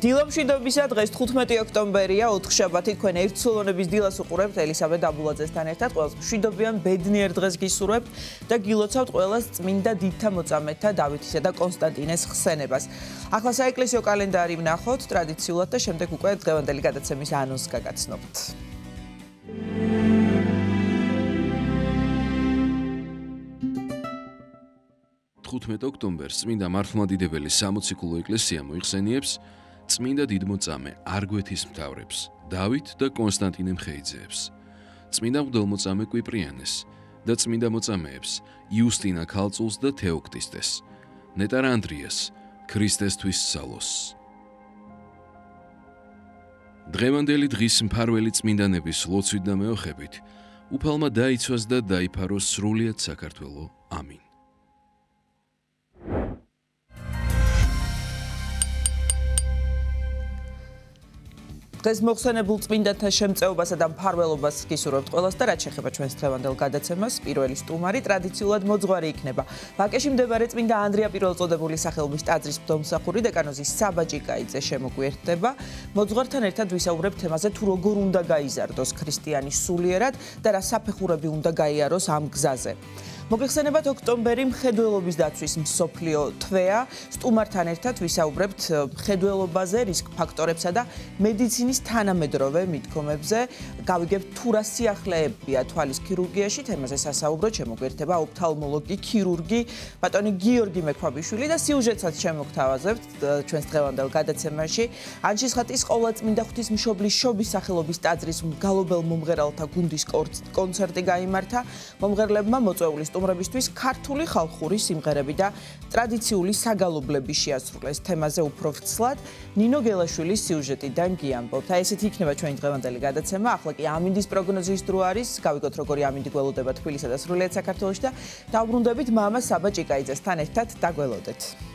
დილამშვიდობისა დღეს 15 ოქტომბერია, ოთხშაბათი, თქვენ ერთსულონების დილას უყურებთ ელისაბედ აბულაძესთან ერთად, ყველას მშვიდობიან ბედნიერ დღეს გისურვებთ და გილოცავთ ყველას წმინდა დიდთა მოწამეთა დავითისა და კონსტანტინეს ხსენებას. ახლა საეკლესიო კალენდარი ვნახოთ ტრადიციულად და შემდეგ უკვე დღევანდელი გადაცემის ანონსს გაგაცნობთ. 15 ოქტომბერს წმინდა მართლმადიდებლის სამოციქულო ეკლესია მოიხსენიებს წმინდა დიდმოწამე არგვეთის მთავრებს დავით და კონსტანტინე მხეიძეებს, წმინდა მღვდელმოწამე კვიპრიანეს და წმინდა მოწამეებს იუსტინა ქალწულს და თეოქტისტეს, ნეტარ ანდრიას, ქრისტესთვის სალოს. დღევანდელი დღის მფარველი წმინდანების ლოცვით და მეოხებით უფალმა დაიცვას და დაიფაროს სრულიად საქართველო. ამინ. დღეს მოხსენებულ წმინდანთა შემწეობასა და მფარველობას გისურვებთ ყველას და რაც შეეხება ჩვენს დღევანდელ გადაცემას, პირველი სტუმარი ტრადიციულად მოძღვარი იქნება. ვაკეში მდებარე წმინდა ანდრია პირველწოდებული სახელობის ტაძრის მღვდელმსახური დეკანოზი საბა ჭიკაიძე შემოგვიერთდება. მოძღვართან ერთად ვისაუბრებთ თემაზე, თუ როგორ უნდა გაიზარდოს ქრისტიანი სულიერად და რა საფეხურები უნდა გაიაროს ამ გზაზე. მოგეხსენებათ ოქტომბერი მხედველობის დაცვის მსოფლიო თვეა. სტუმართან ერთად ვისაუბრებთ მხედველობაზე, რისკ ფაქტორებსა და მედიცინის თანამედროვე მიდგომებზე. გავიგებთ თუ რა სიახლეებია თვალის ქირურგიაში, თემაზე სასაუბრო შემოგვიერთება ოფთალმოლოგი, ქირურგი ბატონი გიორგი მექვაბიშვილი და სიუჟეტსაც შემოგთავაზებთ ჩვენს დღევანდელ გადაცემაში. ანჩისხატის ყოვლადწმინდა ღვთისმშობლის შობის სახელობის ტაძრის მგალობელ მომღერალთა გუნდის კონცერტი გაიმართა. მომღერლებმა მოწვეული სტუმრებისთვის ქართული ხალხური სიმღერები და ტრადიციული საგალობლები შეასრულეს. თემაზე უფრო ვრცლად ნინო გელაშვილის სიუჟეტიდან გიამბობთ. ესეთი იქნება ჩვენი დღევანდელი გადაცემა. ახლა კი ამინდის პროგნოზის დრო არის. გავიგოთ როგორი ამინდი გველოდება თბილისსა და სრულიად საქართველოში და დავბრუნდებით მამა საბა ჭიკაიძესთან ერთად დაგველოდეთ.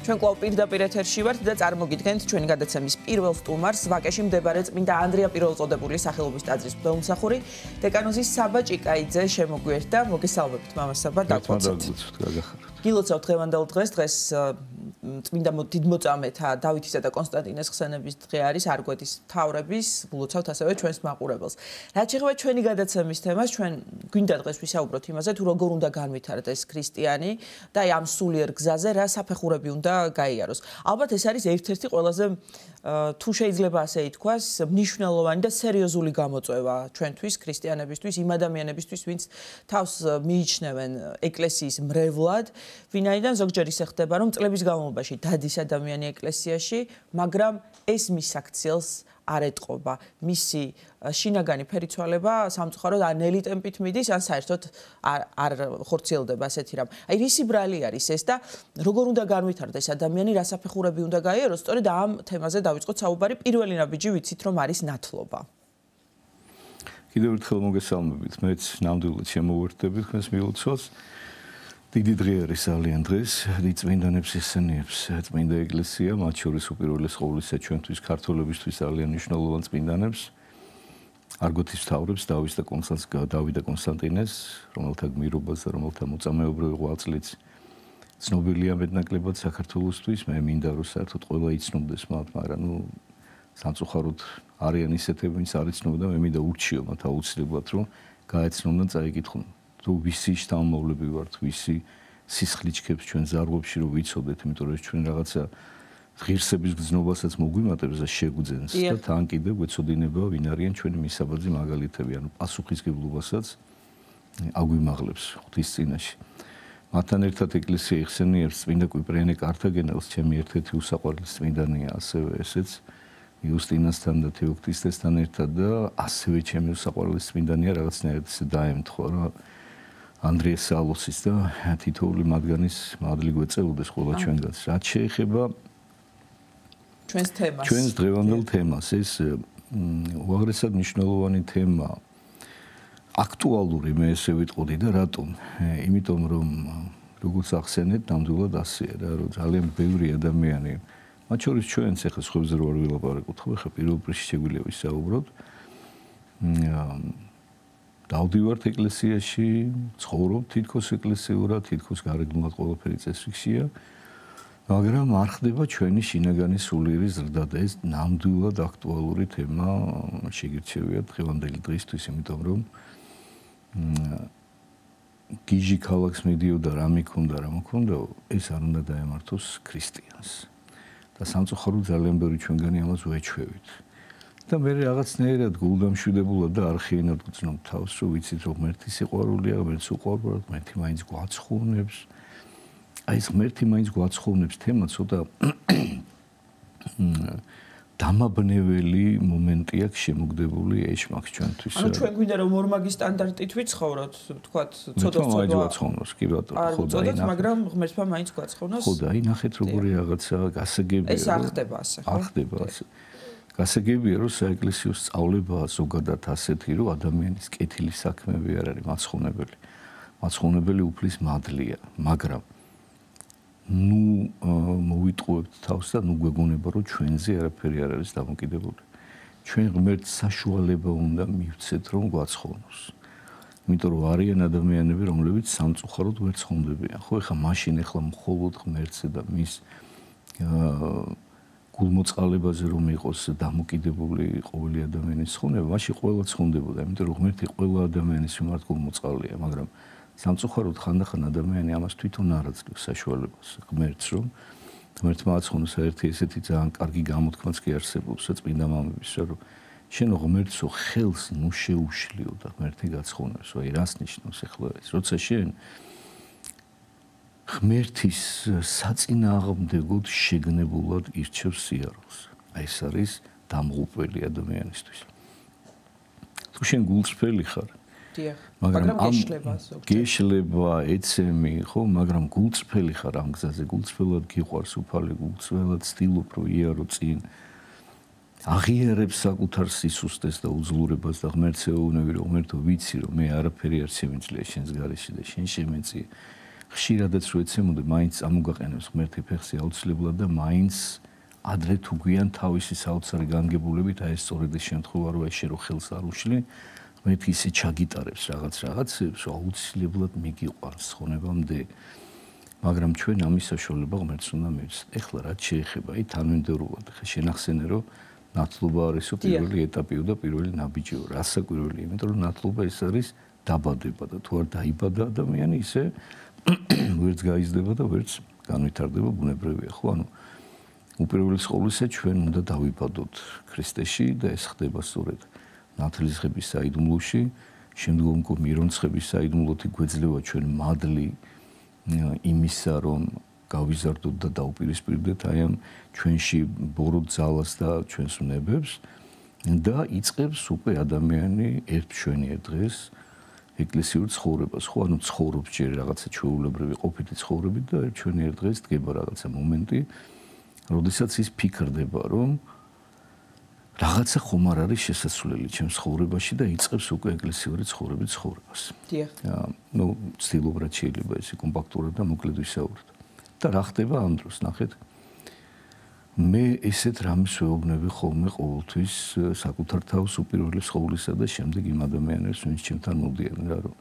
ჩვენ კვლავ პირდაპირ ეთერში ვართ და წარმოგიდგენთ ჩვენი გადაცემის პირველ სტუმარს, ვაკეში მდებარე წმინდა ანდრია პირველწოდებული სახელობის ტაძრის მღვდელმსახური დეკანოზი საბა ჭიკაიძე შემოგვიერთდა. მოგესალმებით მამა საბა, დაგხვეწეთ. გილოცავთ დღევანდელ დღეს წმინდა დიდმოწამეთა დავითისა და კონსტანტინეს ხსენების დღე არის არგვეთის მთავრების, გულოცავთ ასევე ჩვენს მაყურებელს. რაც შეეხება ჩვენი გადაცემის თემას, ჩვენ გვინდა დღეს ვისაუბროთ იმაზე, თუ როგორ უნდა განვითარდეს ქრისტიანი და ამ სულიერ გზაზე რა საფეხურები უნდა გაიაროს. ალბათ ეს არის ერთ-ერთი ყველაზე თუ შეიძლება ასე ითქვას, მნიშვნელოვანი და სერიოზული გამოწვევა ჩვენთვის, ქრისტიანებისთვის, იმ ადამიანებისთვის, ვინც თავს მიიჩნევენ ეკლესიის მრევლად, ვინაიდან ზოგჯერ ისე ხდება, რომ წლების განმავლობაში დადის ადამიანი ეკლესიაში, მაგრამ ეს მის საქციელს არ ეტყობა. მისი შინაგანი ფერიცვალება სამწუხაროდ ან ნელი ტემპით მიდის, ან საერთოდ არ ხორციელდება ასეთი რამ. აი რისი ბრალი არის ეს და როგორ უნდა განვითარდეს ადამიანი, რა საფეხურები უნდა გაიაროს, სწორედ ამ თემაზე დავიწყოთ საუბარი. პირველი ნაბიჯი ვიცით, რომ არის ნათლობა. კიდევ ერთხელ მოგესალმებით. მეც ნამდვილად შემოვერთდებით თქვენს მილოცვას. დიდი დღე არის ძალიან დღეს, წმინდანებს ესენიებს წმინდა ეკლესია, მათ შორის უპირველეს ყოვლისა ჩვენთვის ქართველებისთვის ძალიან მნიშვნელოვან წმინდანებს, არგვეთის მთავრებს დავით და კონსტანტინეს, რომელთა გმირობას და რომელთა მოწამეობრივი ღვაწლიც ცნობილია მეტნაკლებად საქართველოსთვის. მე მინდა რომ საერთოდ ყველა იცნობდეს მათ, მაგრამ სამწუხაროდ არიან ისეთები, ვინც არ იცნობდა, მე მინდა ურჩიო მათ აუცილებლად რომ გაეცნონ და წაიკითხონ. თუ ვისი შთამომავლები ვართ, ვისი სისხლიჩქებს ჩვენ ზარღვებში რომ ვიცოდეთ, იმიტომ რომ ჩვენ რაღაცა ღირსების გზნობასაც მოგვიმატებს და შეგვძენს და თან კიდევ გვეცოდინება ვინ არიან ჩვენი მისაბაძი მაგალითები, ანუ პასუხისგებლობასაც აგვიმაღლებს ღვთის წინაშე. მათთან ერთად ეკლესია იხსენიებს წმინდა კვიპრიანე კართაგენელს, ჩემი ერთ-ერთი უსაყვარლესი წმინდანია, ასევე ესეც იუსტინასთან და თეოქტისტესთან ერთად და ასევე ჩემი უსაყვარლესი წმინდანია, რაღაცნაირად ისე დაემთხვა რა ანდრია სალოსის და თითოეული მათგანის მადლი გვეწეოდეს ყველა ჩვენგანს. რაც შეეხება ჩვენს დღევანდელ თემას, ეს უაღრესად მნიშვნელოვანი თემა, აქტუალური მე ესე ვიტყოდი და რატომ? იმიტომ რომ როგორც ახსენეთ, ნამდვილად ასეა რა, რომ ძალიან ბევრი ადამიანი, მათ შორის ჩვენც ახლა სხვებზე რო არ ვილაპარაკოთ, ხო ხა პირველ პრისში შეგვიძლია ვისაუბროთ. დავდივართ ეკლესიაში, ცხოვრობ თითქოს ეკლესიურად, თითქოს გარეგნულად ყველაფერი წესრიგშია, მაგრამ არ ხდება ჩვენი შინაგანი სულიერი ზრდა და ეს ნამდვილად აქტუალური თემა შეგირჩევია დღევანდელი დღისთვის, იმიტომ რომ გიჟი ქალაქს მიდიოდა, რა მიქონდა, რა მოქონდა, ეს არ უნდა დაემართოს ქრისტიანს. და სამწუხაროდ ძალიან ბევრი ჩვენგანი ამას ვეჩვევით. და მე რაღაცნაირად გულდამშვიდებულად და არხიენად გძნობ თავს, რომ ვიცით რომ ღმერთი სიყვარულია, ღმერთს უყვარს, ღმერთი მაინც გვაცხოვნებს. აი ეს ღმერთი მაინც გვაცხოვნებს თემა ცოტა დამაბნეველი მომენტი აქვს შემოგდებული ეშმაკს ჩვენთვის. ანუ ჩვენ გვინდა რომ ორმაგი სტანდარტით ვიცხოვროთ, თქვათ, ცოდვა გვაცხოვნოს, კი ბატონო, ხო და აი, მაგრამ ღმერთმა მაინც გვაცხოვნოს. ხო და აი ნახეთ როგორი რაღაცა გასაგებია. ეს არ ხდება ასე, ხო? არ ხდება ასე. გასაგებია რომ საეკლესიო სწავლებაა ზოგადად ასეთი, რომ ადამიანის კეთილი საქმეები არ არის მაცხოვნებელი. მაცხოვნებელი უფლის მადლია, მაგრამ მოვიტყუებთ თავს და გვეგონება რომ ჩვენზე არაფერი არ არის დამოკიდებული. ჩვენ ღმერთს საშუალება უნდა მივცეთ რომ გვაცხოვნოს. იმიტომ რომ არიან ადამიანები, რომლებიც სამწუხაროდ ვერ ცხონდებიან. ხო ეხლა მაშინ ეხლა მხოლოდ ღმერთზე და მის გულმოწყალებაზე რომ იყოს დამოკიდებული ყოველი ადამიანის ცხონება, მაშინ ყველა ცხონდებოდა, იმიტომ რომ ღმერთი ყველა ადამიანის მიმართ გულმოწყალია, მაგრამ სამწუხაროდ ხანდახან ადამიანი ამას თვითონ არ აძლევს საშუალებას ღმერთს, რომ ღმერთმა აცხოვნოს ერთი ესეთი ძალიან კარგი გამოთქმაც კი არსებობს წმინდა მამების, რომ შენო ღმერთსო ხელს ნუ შეუშლიო და ღმერთი გაცხოვნოს. აი რას ნიშნავს ახლა ეს, როცა შენ ღმერთის საწინააღმდეგოდ შეგნებულად ირჩევს სიარულს. აი ეს არის დამღუპველი ადამიანისთვის. თუ შენ გულწრფელი ხარ, მაგრამ გეშლება, ეცემი, ხო, მაგრამ გულწრფელი ხარ ამ გზაზე, გულწრფელად გიყვარს უფალი, გულწრფელად ცდილობ რომ იარო წინ. აღიარებს საკუთარ სისუსტეს და უძლურებას და ღმერთს ეუბნები, რომ ღმერთო ვიცი რომ მე არაფერი არ შემიძლია შენს გარეშე და შენ შემეწიე. ხშირადაც რო ეცემოდე, მაინც ამოგაყენებს ღმერთი ფეხზე აუცილებლად და მაინც ადრე თუ გვიან თავისი საოცარი განგებულებით, აი ეს სწორედ ის შემთხვევა, რომ ეს რო ხელს არ უშლი, ღმერთი ისე ჩაგიტარებს რაღაცებს, რომ აუცილებლად მიგიყვარს ხონებამდე. მაგრამ ჩვენ ამის საშუალება ღმერთს უნდა მივცეთ. ეხლა რაც შეეხება, აი თანმიმდევრულად, ხა შენახსენე რომ ნათლობა არისო პირველი ეტაპიო და პირველი ნაბიჯიო. რასაკვირველია, იმიტომ რომ ნათლობა ეს არის დაბადება და თუ არ დაიბადა ადამიანი, ისე ვერც გაიზრდება და ვერც განვითარდება, ბუნებრივია, ხო? ანუ უპირველეს ყოვლისა ჩვენ უნდა დავიბადოთ ქრისტეში და ეს ხდება სწორედ ნათლისღების საიდუმლოში, შემდგომ მირონცხების საიდუმლოთი გვეძლევა ჩვენ მადლი იმისა, რომ გავიზარდოთ და დაუპირისპირდეთ აი ამ ჩვენში ბოროტ ძალას და ჩვენს უნებებს და იწყებს უკვე ადამიანი ერთ მშვენიერ დღეს ეკლესიურ ცხოვრებას, ხო, ანუ ცხოვრობს ჯერ რაღაცა ჩვეულებრივი ყოფითი ცხოვრებით და ერთ მშვენიერ დღეს დგება რაღაცა მომენტი, როდესაც ის ფიქრდება, რომ რაღაცა ხომ არ არის შესაძლებელი ჩემს ცხოვრებაში და იწყებს უკვე ეკლესიური ცხოვრებით ცხოვრებას. დიახ. ნუ ცდილობ რაც შეიძლება ესე კომპაქტურად და მოკლედ ვისაუბროთ. და რა ხდება ამ დროს, ნახეთ. მე ესეთ რამეს ვეუბნები ხოლმე ყოველთვის საკუთარ თავს უპირველეს ყოვლისა და შემდეგ იმ ადამიანებს, ვინც ჩემთან მოდიან რა რომ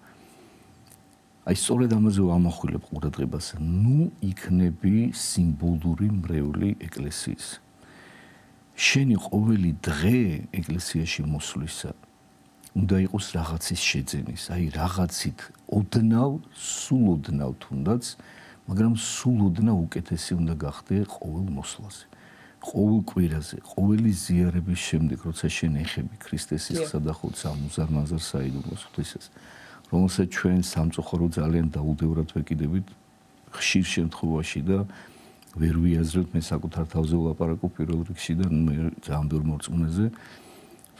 აი სწორედ ამაზე ვამახვილებ ყურადღებას. ნუ იქნები სიმბოლური მრევლი ეკლესიის. შენი ყოველი დღე ეკლესიაში მოსვლისა უნდა იყოს რაღაცის შეძენის, აი რაღაცით ოდნავ, სულ ოდნავ თუნდაც, მაგრამ სულ ოდნავ უკეთესი უნდა გახდე ყოველ მოსვლაზე. ყოველ კვირაზე, ყოველი ზიარების შემდეგ, როცა შენ ეხები ქრისტეს სისხლსა და ხორცს ამ უზარმაზარ საიდუმლოს ღვთისას, რომელსაც ჩვენ სამწუხარო ძალიან დაუდევრად ვეკიდებით ხშირ შემთხვევაში და ვერ ვიაზრებთ, მე საკუთარ თავზე ვლაპარაკობ პირველ რიგში და მე ძალიან ბევრ მორწმუნეზე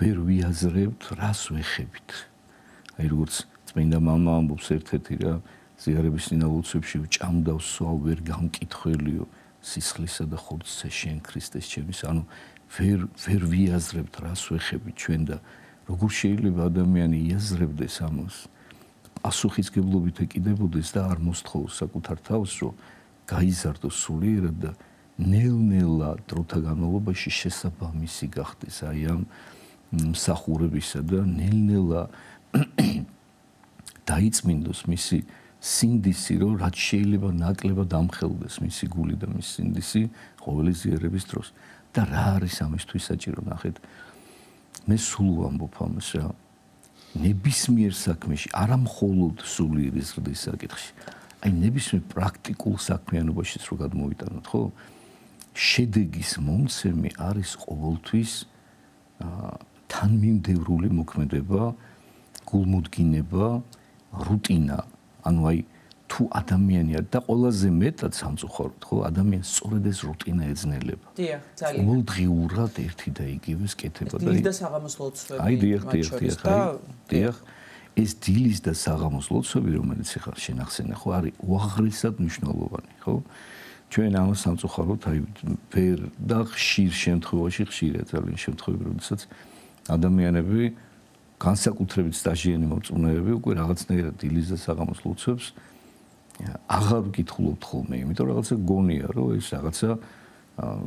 ვერ ვიაზრებთ, რას ვეხებით. აი როგორც წმინდა მამა ამბობს ერთ-ერთი რა, ზიარების წინალოცვებში ვჭამდა ვსვავ ვერ გამკითხველიო სისხლისა და ხორცსა შენ ქრისტეს ჩემის, ანუ ვერ ვიაზრებთ, რას ვეხებით ჩვენ და როგორ შეიძლება ადამიანი იაზრებდეს ამას, პასუხისგებლობით ეკიდებოდეს და არ მოსთხოვოს საკუთარ თავს, რომ გაიზარდოს სულიერად და ნელ-ნელა დროთა განმავლობაში შესაბამისი გახდეს აი ამ მსახურებისა და ნელ-ნელა დაიწმინდოს მისი სინდისი, რომ რაც შეიძლება ნაკლებად ამხელდეს მისი გული და მისი სინდისი ყოველი ზიარების დროს. და რა არის ამისთვის საჭირო, ნახეთ. მე სულ ვამბობ ამას რა. ნებისმიერ საქმეში, არა მხოლოდ სულიერის ზრდის საკითხში, აი ნებისმიერ პრაქტიკულ საქმიანობაშიც რო გადმოვიტანოთ, ხო? შედეგის მომცემი არის ყოველთვის თანმიმდევრული მოქმედება, გულმოდგინება, რუტინა. ანუ აი თუ ადამიანი და ყველაზე მეტად სამწუხაროდ, ხო, ადამიანს სწორედ ეს რუტინა ეძნელება. დიახ, ძალიან. ყოველდღიურად ერთი და იგივე სკეთება და დილის და საღამოს ლოცვები. აი დიახ. ეს დილის და საღამოს ლოცვები, რომელიც ახლა შენახსენე, ხო, არის უაღრესად მნიშვნელოვანი, ხო? ჩვენ ამ სამწუხაროდ აი ვერ და ხშირ შემთხვევაში ხშირია ძალიან შემთხვევები, როდესაც ადამიანები განსაკუთრებით სტაჟიანი მორწმუნეები უკვე რაღაცნაირად დილის და საღამოს ლოცვებს აღარ ვკითხულობთ ხოლმე, იმიტომ რომ რაღაცა გონია, რომ ეს რაღაცა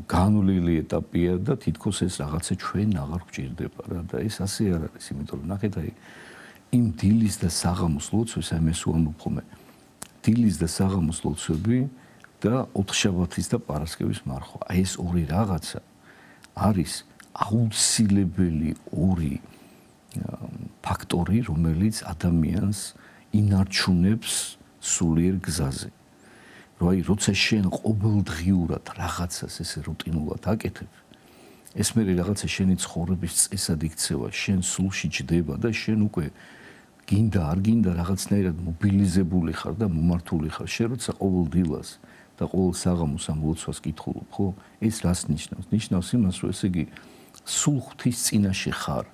განვლილი ეტაპია და თითქოს ეს რაღაცა ჩვენ აღარ გვჭირდება რა და ეს ასე არ არის, იმიტომ რომ ნახეთ აი იმ დილის და საღამოს ლოცვებს აი მე ვამბობ ხოლმე დილის და საღამოს ლოცვები და ოთხშაბათის და პარასკევის მარხვა. აი ეს ორი რაღაცა არის აუცილებელი ორი ფაქტორი, რომელიც ადამიანს ინარჩუნებს სულიერ გზაზე. რომ აი როცა შენ ყოველდღიურად რაღაცას ესე რუტინულად აკეთებ, ეს მე რაღაცა შენი ცხოვრების წესად იქცევა, შენ სულში ჯდება და შენ უკვე გინდა არ გინდა რაღაცნაირად მობილიზებული ხარ და მომართული ხარ. შენ როცა ყოველ დილას და ყოველ საღამოს ამ ლოცვას კითხულობ, ხო? ეს რას ნიშნავს? ნიშნავს იმას, რომ ესე იგი სულ ღვთის წინაშე ხარ.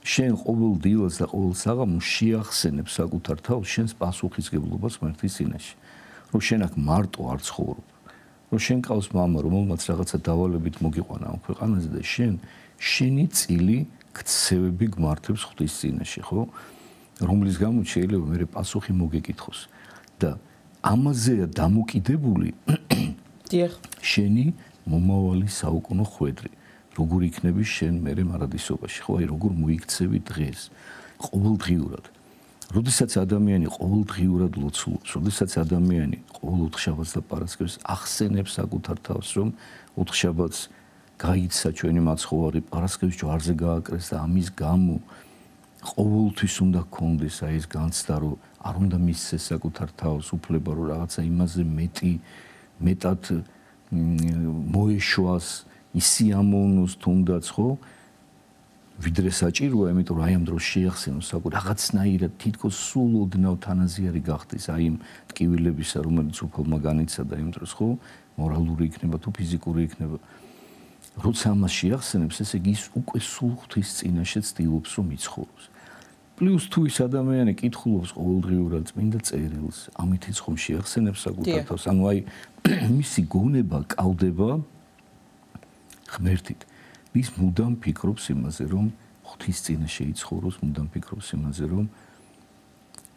შენ ყოველ დილას და ყოველ საღამოს შეახსენებ საკუთარ თავს შენს პასუხისგებლობას ღმერთის წინაშე. რომ შენ აქ მარტო არ ცხოვრობ. რომ შენ ყავს მამა, რომელმაც რაღაცა დავალებით მოგიყვანა ამ ქვეყანაზე და შენ შენი წილი ქცევები გმართებს ღვთის წინაშე, ხო? რომლის გამო შეიძლება მე პასუხი მოგეკითხოს. და ამაზეა დამოკიდებული დიახ. შენი მომავალი საუკუნო ხვედრი. როგორ იქნები შენ მერე მარადისობაში, ხო, აი როგორ მოიქცევი დღეს ყოველდღიურად. როდესაც ადამიანი ყოველდღიურად ლოცულობს, როდესაც ადამიანი ყოველ ოთხშაბათს და პარასკევს ახსენებს საკუთარ თავს, რომ ოთხშაბათს გაიცა ჩვენი მაცხოვარი, პარასკევის ჯვარზე გააკრეს და ამის გამო ყოველთვის უნდა გქონდეს აი ეს განცდა, რომ არ უნდა მისცეს საკუთარ თავს უფლება, რომ რაღაცა იმაზე მეტად მოეშვას, ისიამოვნოს თუნდაც, ხო? ვიდრე საჭიროა, იმიტომ რომ აი ამ დროს შეახსენოს საკუთარ რაღაცნაირად თითქოს სულ ოდნავ თანაზიარი გახდეს აი იმ ტკივილებისა, რომელიც უფალმა განიცადა იმ დროს, ხო? მორალური იქნება თუ ფიზიკური იქნება. როცა ამას შეახსენებს, ესე იგი ის უკვე სულ ღვთის წინაშე ცდილობს, რომ იცხოვროს. პლუს თუ ის ადამიანი კითხულობს ყოველდღიურად წმინდა წერილს, ამითიც ხომ შეახსენებს საკუთარ თავს, ანუ აი მისი გონება კავდება ღმერთით. ის მუდამ ფიქრობს იმაზე, რომ ღვთის წინაშე იცხოვროს, მუდამ ფიქრობს იმაზე, რომ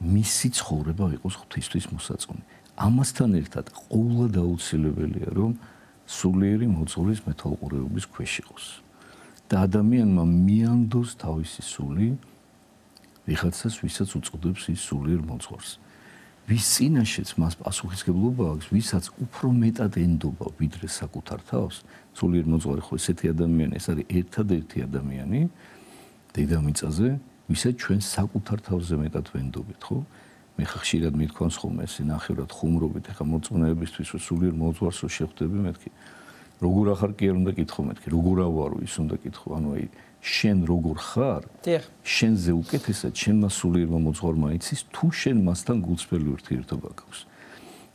მისი ცხოვრება იყოს ღვთისთვის მოსაწონი. ამასთან ერთად ყოველად აუცილებელია, რომ სულიერი მოძღვრის მეთვალყურეობის ქვეშ იყოს. და ადამიანმა მიანდოს თავისი სული ვიღაცას, ვისაც უწოდებს ის სულიერ მოძღვარს. ვის წინაშეც მას პასუხისმგებლობა აქვს, ვისაც უფრო მეტად ენდობა ვიდრე საკუთარ თავს, სულიერ მოძღვარი ხო ესეთი ადამიანი, ეს არის ერთადერთი ადამიანი დედამიწაზე, ვისაც ჩვენ საკუთარ თავზე მეტად ვენდობთ, ხო? მე ხშირად მithქვამს ხოლმე ეს ნახევრად ხუმრობით, ეხა მოწმეებისთვის სულიერ მოძღვარს რო შეხვდები, მეთქი როგორ ახარ კი არ უნდა კითხო, მეთქი როგორ ავარო ის უნდა კითხო, ანუ აი შენ როგორ ხარ? შენზე უკეთესად შენმა სულიერმა მოძღვარმა იცის თუ შენ მასთან გულწრფელი ურთიერთობა გაქვს.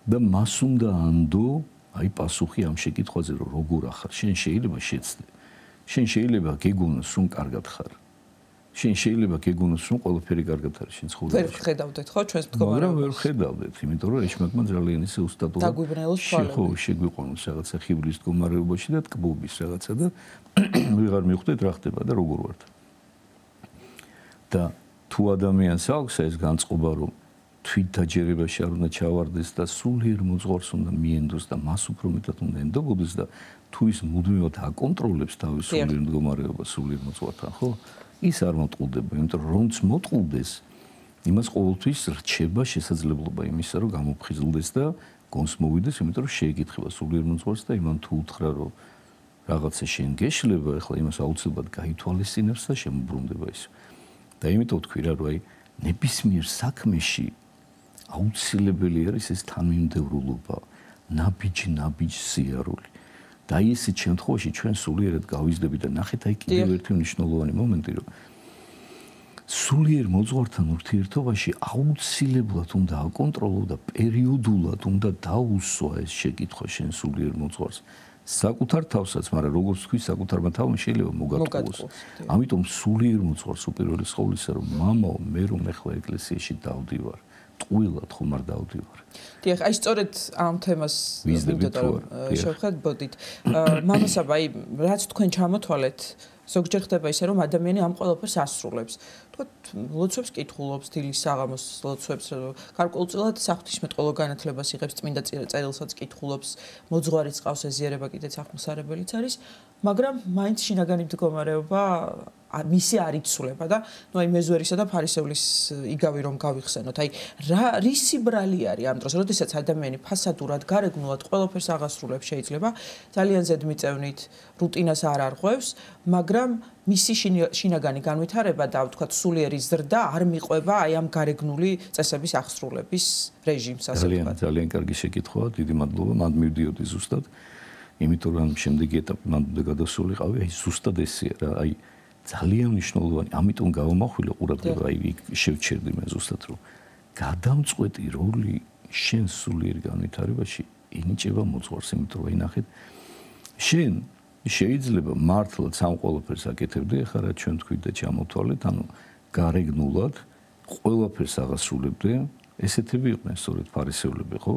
და მას უნდა ანდო აი პასუხი ამ შეკითხვაზე, რომ როგორ ახარ? შენ შეიძლება შეცდე. შენ შეიძლება გეგონოს, რომ კარგად ხარ. შენ შეიძლება გეგონოს, რომ ყველაფერი კარგად არის შენ ცხოვრებაში. ვერ ხედავდეთ ხო ჩვენს მდგომარეობას? მაგრამ ვერ ხედავდეთ, იმიტომ რომ ეშმაკმა ძალიან ისე უსტატურად დაგვიბრუნებულს თვალები. ხო, შეგვიყვანოს რაღაცა ხიბლის მდგომარეობაში და ტკბობის რაღაცა და ვიღარ მივხვდეთ რა ხდება და როგორ ვართ. და თუ ადამიანს აქვს ეს განწყობა, რომ თვით დაჯერებაში არ უნდა ჩავარდეს და სულიერ მოძღვარს უნდა მიენდოს და მას უფრო მეტად უნდა ენდობოდეს და თუ ის მუდმივად აკონტროლებს თავის სულიერ მდგომარეობას სულიერ მოძღვართან, ხო? ის არ მოტყუდება, იმიტომ რომ მოტყუდეს, იმას ყოველთვის რჩება შესაძლებლობა იმისა, რომ გამოფხიზლდეს და გონს მოვიდეს, იმიტომ რომ შეეკითხება სულიერ მოძღვარს და იმან თუ უთხრა, რომ რაღაცა შენ გეშლება, ახლა იმას აუცილებლად გაითვალისწინებს და შემოbrunდება ის. და იმიტომ თქვი რა, რომ აი ნებისმიერ საქმეში აუცილებელი არის ეს თანმიმდევრულობა, ნაბიჯ სიარული. და აი ესეთ შემთხვევაში ჩვენ სულიერად გავიზრდებით და ნახეთ აი კიდევ ერთი მნიშვნელოვანი მომენტი, რომ სულიერ მოძღვართან ურთიერთობაში აუცილებლად უნდა აკონტროლო და პერიოდულად უნდა დაუსვა ეს შეკითხვა შენ სულიერ მოძღვარს. საკუთარ თავსაც, მაგრამ როგორც თქვი, საკუთარმა თავმა შეიძლება მოგატყუოს. ამიტომ სულიერ მოძღვარს უპირველეს ყოვლისა, რომ მამაო, მე რომ ახლა ეკლესიაში დავდივარ, ტყუილად ხომ არ დავდივარ. დიახ, აი სწორედ ამ თემას შევხედოთ. მამასაბა, აი რაც თქვენ ჩამოთვალეთ, ზოგჯერ ხდება ისე, რომ ადამიანი ამ ყველაფერს ასრულებს. თქვათ, ლოცვებს კითხულობს, დილის საღამოს ლოცვებს, გარკვეულწილად საღვთისმეტყველო განათლებას იღებს, წმინდა წერილსაც კითხულობს, მოძღვარიც ყავს, ეზიარება კიდეც აღმოსარებელიც არის, მაგრამ მაინც შინაგანი მდგომარეობა მისი არ იცვლება და ნუ აი მეზვერისა და ფარისევლის იგავი რომ გავიხსენოთ. აი რისი ბრალი არის ამ დროს, როდესაც ადამიანი ფასადურად, გარეგნულად ყველაფერს აღასრულებს შეიძლება, ძალიან ზედმიწევნით რუტინას არ არღვევს, მაგრამ მისი შინაგანი განვითარება და ვთქვათ სულიერი ზრდა არ მიყვება აი ამ გარეგნული წესების აღსრულების რეჟიმს, ასე ვთქვათ. ძალიან კარგი შეკითხვაა, დიდი მადლობა, მან მივდიოდი ზუსტად. იმიტომ რომ შემდეგი ეტაპი მან უნდა გადასულიყავი, აი ზუსტად ესეა რა, აი ძალიან მნიშვნელოვანი, ამიტომ გავამახვილე ყურადღება, აი შევჩერდი მე ზუსტად რომ გადამწყვეტი როლი შენ სულიერ განვითარებაში ენიჭება მოძღვარს, იმიტომ რომ აი ნახეთ, შენ შეიძლება მართლაც ამ ყველაფერს აკეთებდე, ახლა რა ჩვენ თქვით და ჩამოთვალეთ, ანუ გარეგნულად ყველაფერს აღასრულებდე, ესეთები იყვნენ სწორედ ფარისევლები, ხო?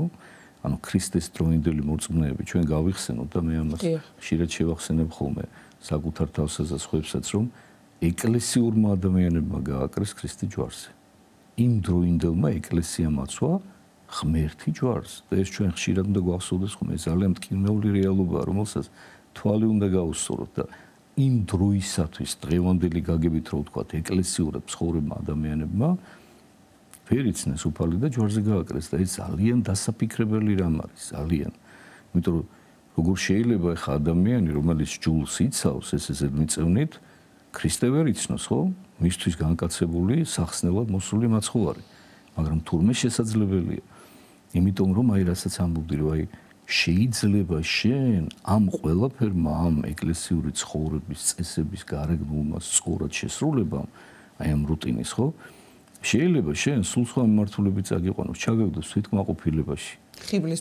ანუ ქრისტეს დროინდელი მორწმუნეები, ჩვენ გავიხსენოთ და მე ამას ხშირად შევახსენებ ხოლმე საკუთარ თავსა და სხვებსაც, რომ ეკლესიურმა ადამიანებმა გააკრეს ქრისტე ჯვარზე. იმ დროინდელმა ეკლესია მაცვა ღმერთი ჯვარს და ეს ჩვენ ხშირად უნდა გვახსოვდეს ხომ ეს ძალიან მტკივნეული რეალობაა რომელსაც თვალი უნდა გაუსწოროთ და იმ დროისათვის დღევანდელი გაგებით რო ვთქვათ ეკლესიურად მსხოვრებმა ადამიანებმა ვერ იცნეს უფალი და ჯვარზე გააკრეს და ეს ძალიან დასაფიქრებელი რამ არის ძალიან იმიტომ რომ როგორ შეიძლება ახლა ადამიანი რომელიც ჯულს იცავს ესეზე მიწევნით ქრისტე ვერ იცნოს ხო მისთვის განკაცებული სახსნელად მოსული მაცხოვარი მაგრამ თურმე შესაძლებელია იმიტომ რომ აი რასაც ამბობდი რომ აი შეიძლება შენ ამ ყველაფერმა ამ ეკლესიური ცხოვრების წესების გარეგნულმა სწორად შესრულებამ აი ამ რუტინის ხო შეიძლება შენ სულ სხვა მიმართულებით წაგიყვანოს ჩაგაგდოს თვითკმაყოფილებაში ხიბლის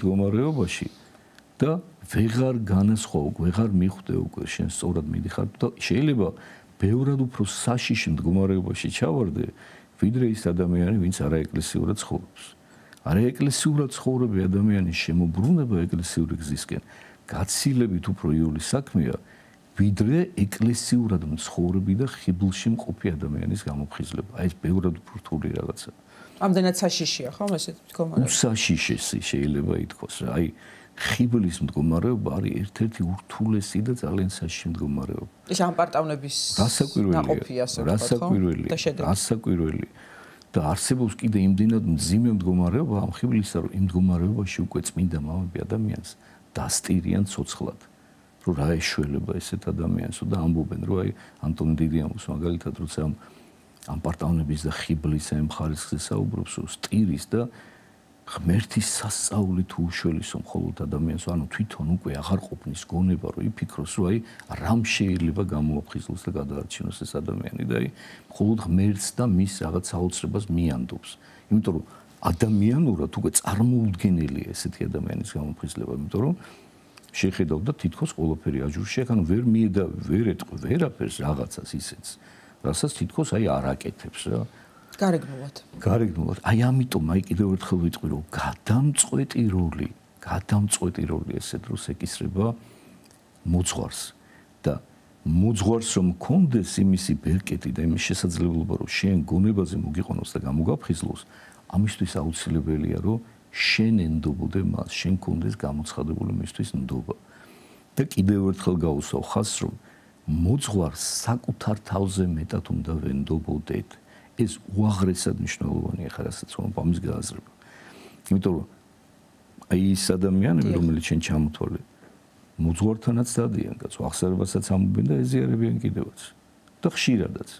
მდგომარეობაში და ვეღარ განასხვავ ვეღარ მიხვდე უკვე შენ სწორად მიდიხარ და შეიძლება ბევრად უფრო საშიში მდგომარეობაში ჩავარდე ვიდრე ის ადამიანი ვინც არაეკლესიურად ცხოვრობს არაეკლესიურად ცხოვრები ადამიანის შემოbrunება ეკლესიური გზისკენ გაცილებით უფრო იული საქმეა ვიდრე ეკლესიურად მცხოვრები და ხიბლში მყოფი ადამიანის გამოფხიზლება აი ეს ბევრად უფრო რთული რაღაცა ამდენად საშიშია ხო ესეთ მდგომარეობა უსაშიშესი შეიძლება ითქვას რა აი ხიბლის მდგომარეობა არის ერთ-ერთი ურთულესი და ძალიან საშიში მდგომარეობა ეს ამპარტავნების ნაყოფია ასე ვთქვათ რასაკვირველი და არსებობს კიდე იმდენად მძიმე მდგომარეობა ამ ხიბლისა რომ იმ მდგომარეობაში უკვე წმინდა მამები ადამიანს დასტირიან ცოცხლად რომ რა ეშველება ესეთ ადამიანს და ამბობენ რომ აი ანტონ დიდიამოს მაგალითად როცა ამ პარტავნების და ხიბლის ამ ხარისხზე საუბრობს რომ სტირის და ღმერთის სასწაული თუ უშველისო მხოლოდ ადამიანს ანუ თვითონ უკვე აღარ ყოფნის გონება რომ იფიქროს რომ აი რამ შეიძლება გამოაფხიზლოს და გადაარჩინოს ეს ადამიანი და აი მხოლოდ ღმერთს და მის რაღაც საოცრებას მიანდობს იმიტომ რომ ადამიანურად უკვე წარმოუდგენელია ესეთი ადამიანის გამოფხიზლება იმიტომ რომ შეხედავ და თითქოს ყველაფერი აჯურში ანუ ვერ მიედა ვერ ეტყვი ვერაფერს რაღაცას ისეც რასაც თითქოს აი არ აკეთებს რა გარეგნულად აი ამიტომ აი კიდევ ერთხელ ვიტყვი რომ გადამწყვეტი როლი ესე დროს ეკისრება მოძღვარს და მოძღვარს რომ კონდეს იმისი ბერკეტი და იმის შესაძლებლობა რომ შენ გონებაზე მოგიყვანოს და გამოგაფხიზლოს ამისთვის აუცილებელია რომ შენ ენდობოდე მას შენ კონდეს გამოცხადებული მისთვის ნდობა და კიდევ ერთხელ გავუსვავ ხაზს რომ მოძღვარს საკუთარ თავზე მეტად უნდა ვენდობოდეთ ეს უაღრესად მნიშვნელოვანია ხა რასაც ვამბობ ამის გააზრება. იმიტომ რომ აი ის ადამიანები რომელიც შენ ჩამოთვალე მოძღვართანაც დადიან კაც ახსარებასაც ამობენ და ეზიარებიან კიდევაც და ხშირადაც.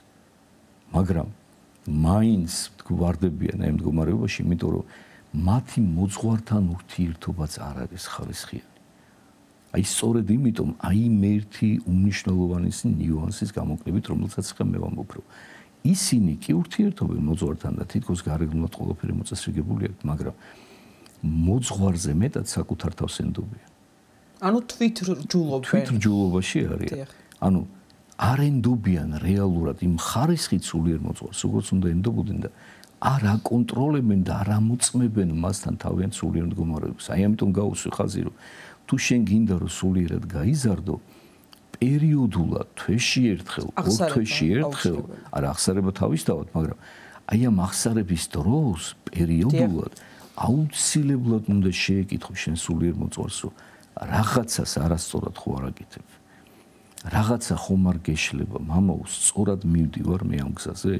მაგრამ მაინც გვარდებიან ამ მდგომარეობაში, იმიტომ რომ მათი მოძღვართან ურთიერთობაც არ არის ხალისხიანი. აი სწორედ იმიტომ აი მერთი უმნიშვნელოვანესი ნიუანსის გამოკლებით რომელსაც ხა მე ვამბობ რომ ისინი კი ურთიერთობენ მოძღვართან და თითქოს გარეგნულად ყველაფერი მოწესრიგებული აქვს, მაგრამ მოძღვარზე მეტად საკუთარ თავს ენდობიან. ანუ თვითრჯულობაში არიან. ანუ არ ენდობიან რეალურად იმ ხარისხით სულიერ მოძღვარს, როგორც უნდა ენდობოდნენ და არ აკონტროლებენ და არ ამოწმებენ მასთან თავიანთ სულიერ მდგომარეობას. აი ამიტომ გაუსვი ხაზი რომ თუ შენ გინდა რომ სულიერად გაიზარდო პერიოდულად თვეში ერთხელ, ორ თვეში ერთხელ, არა ახსარება თავისთავად, მაგრამ აი ამ ახსარების დროს პერიოდულად აუცილებლად უნდა შეეკითხო შენ სულიერ მოძღვარს, რომ რაღაცას არასწორად ხო არ აკეთებ. რაღაცა ხომ არ გეშლება, მამაო, სწორად მივდივარ მე ამ გზაზე?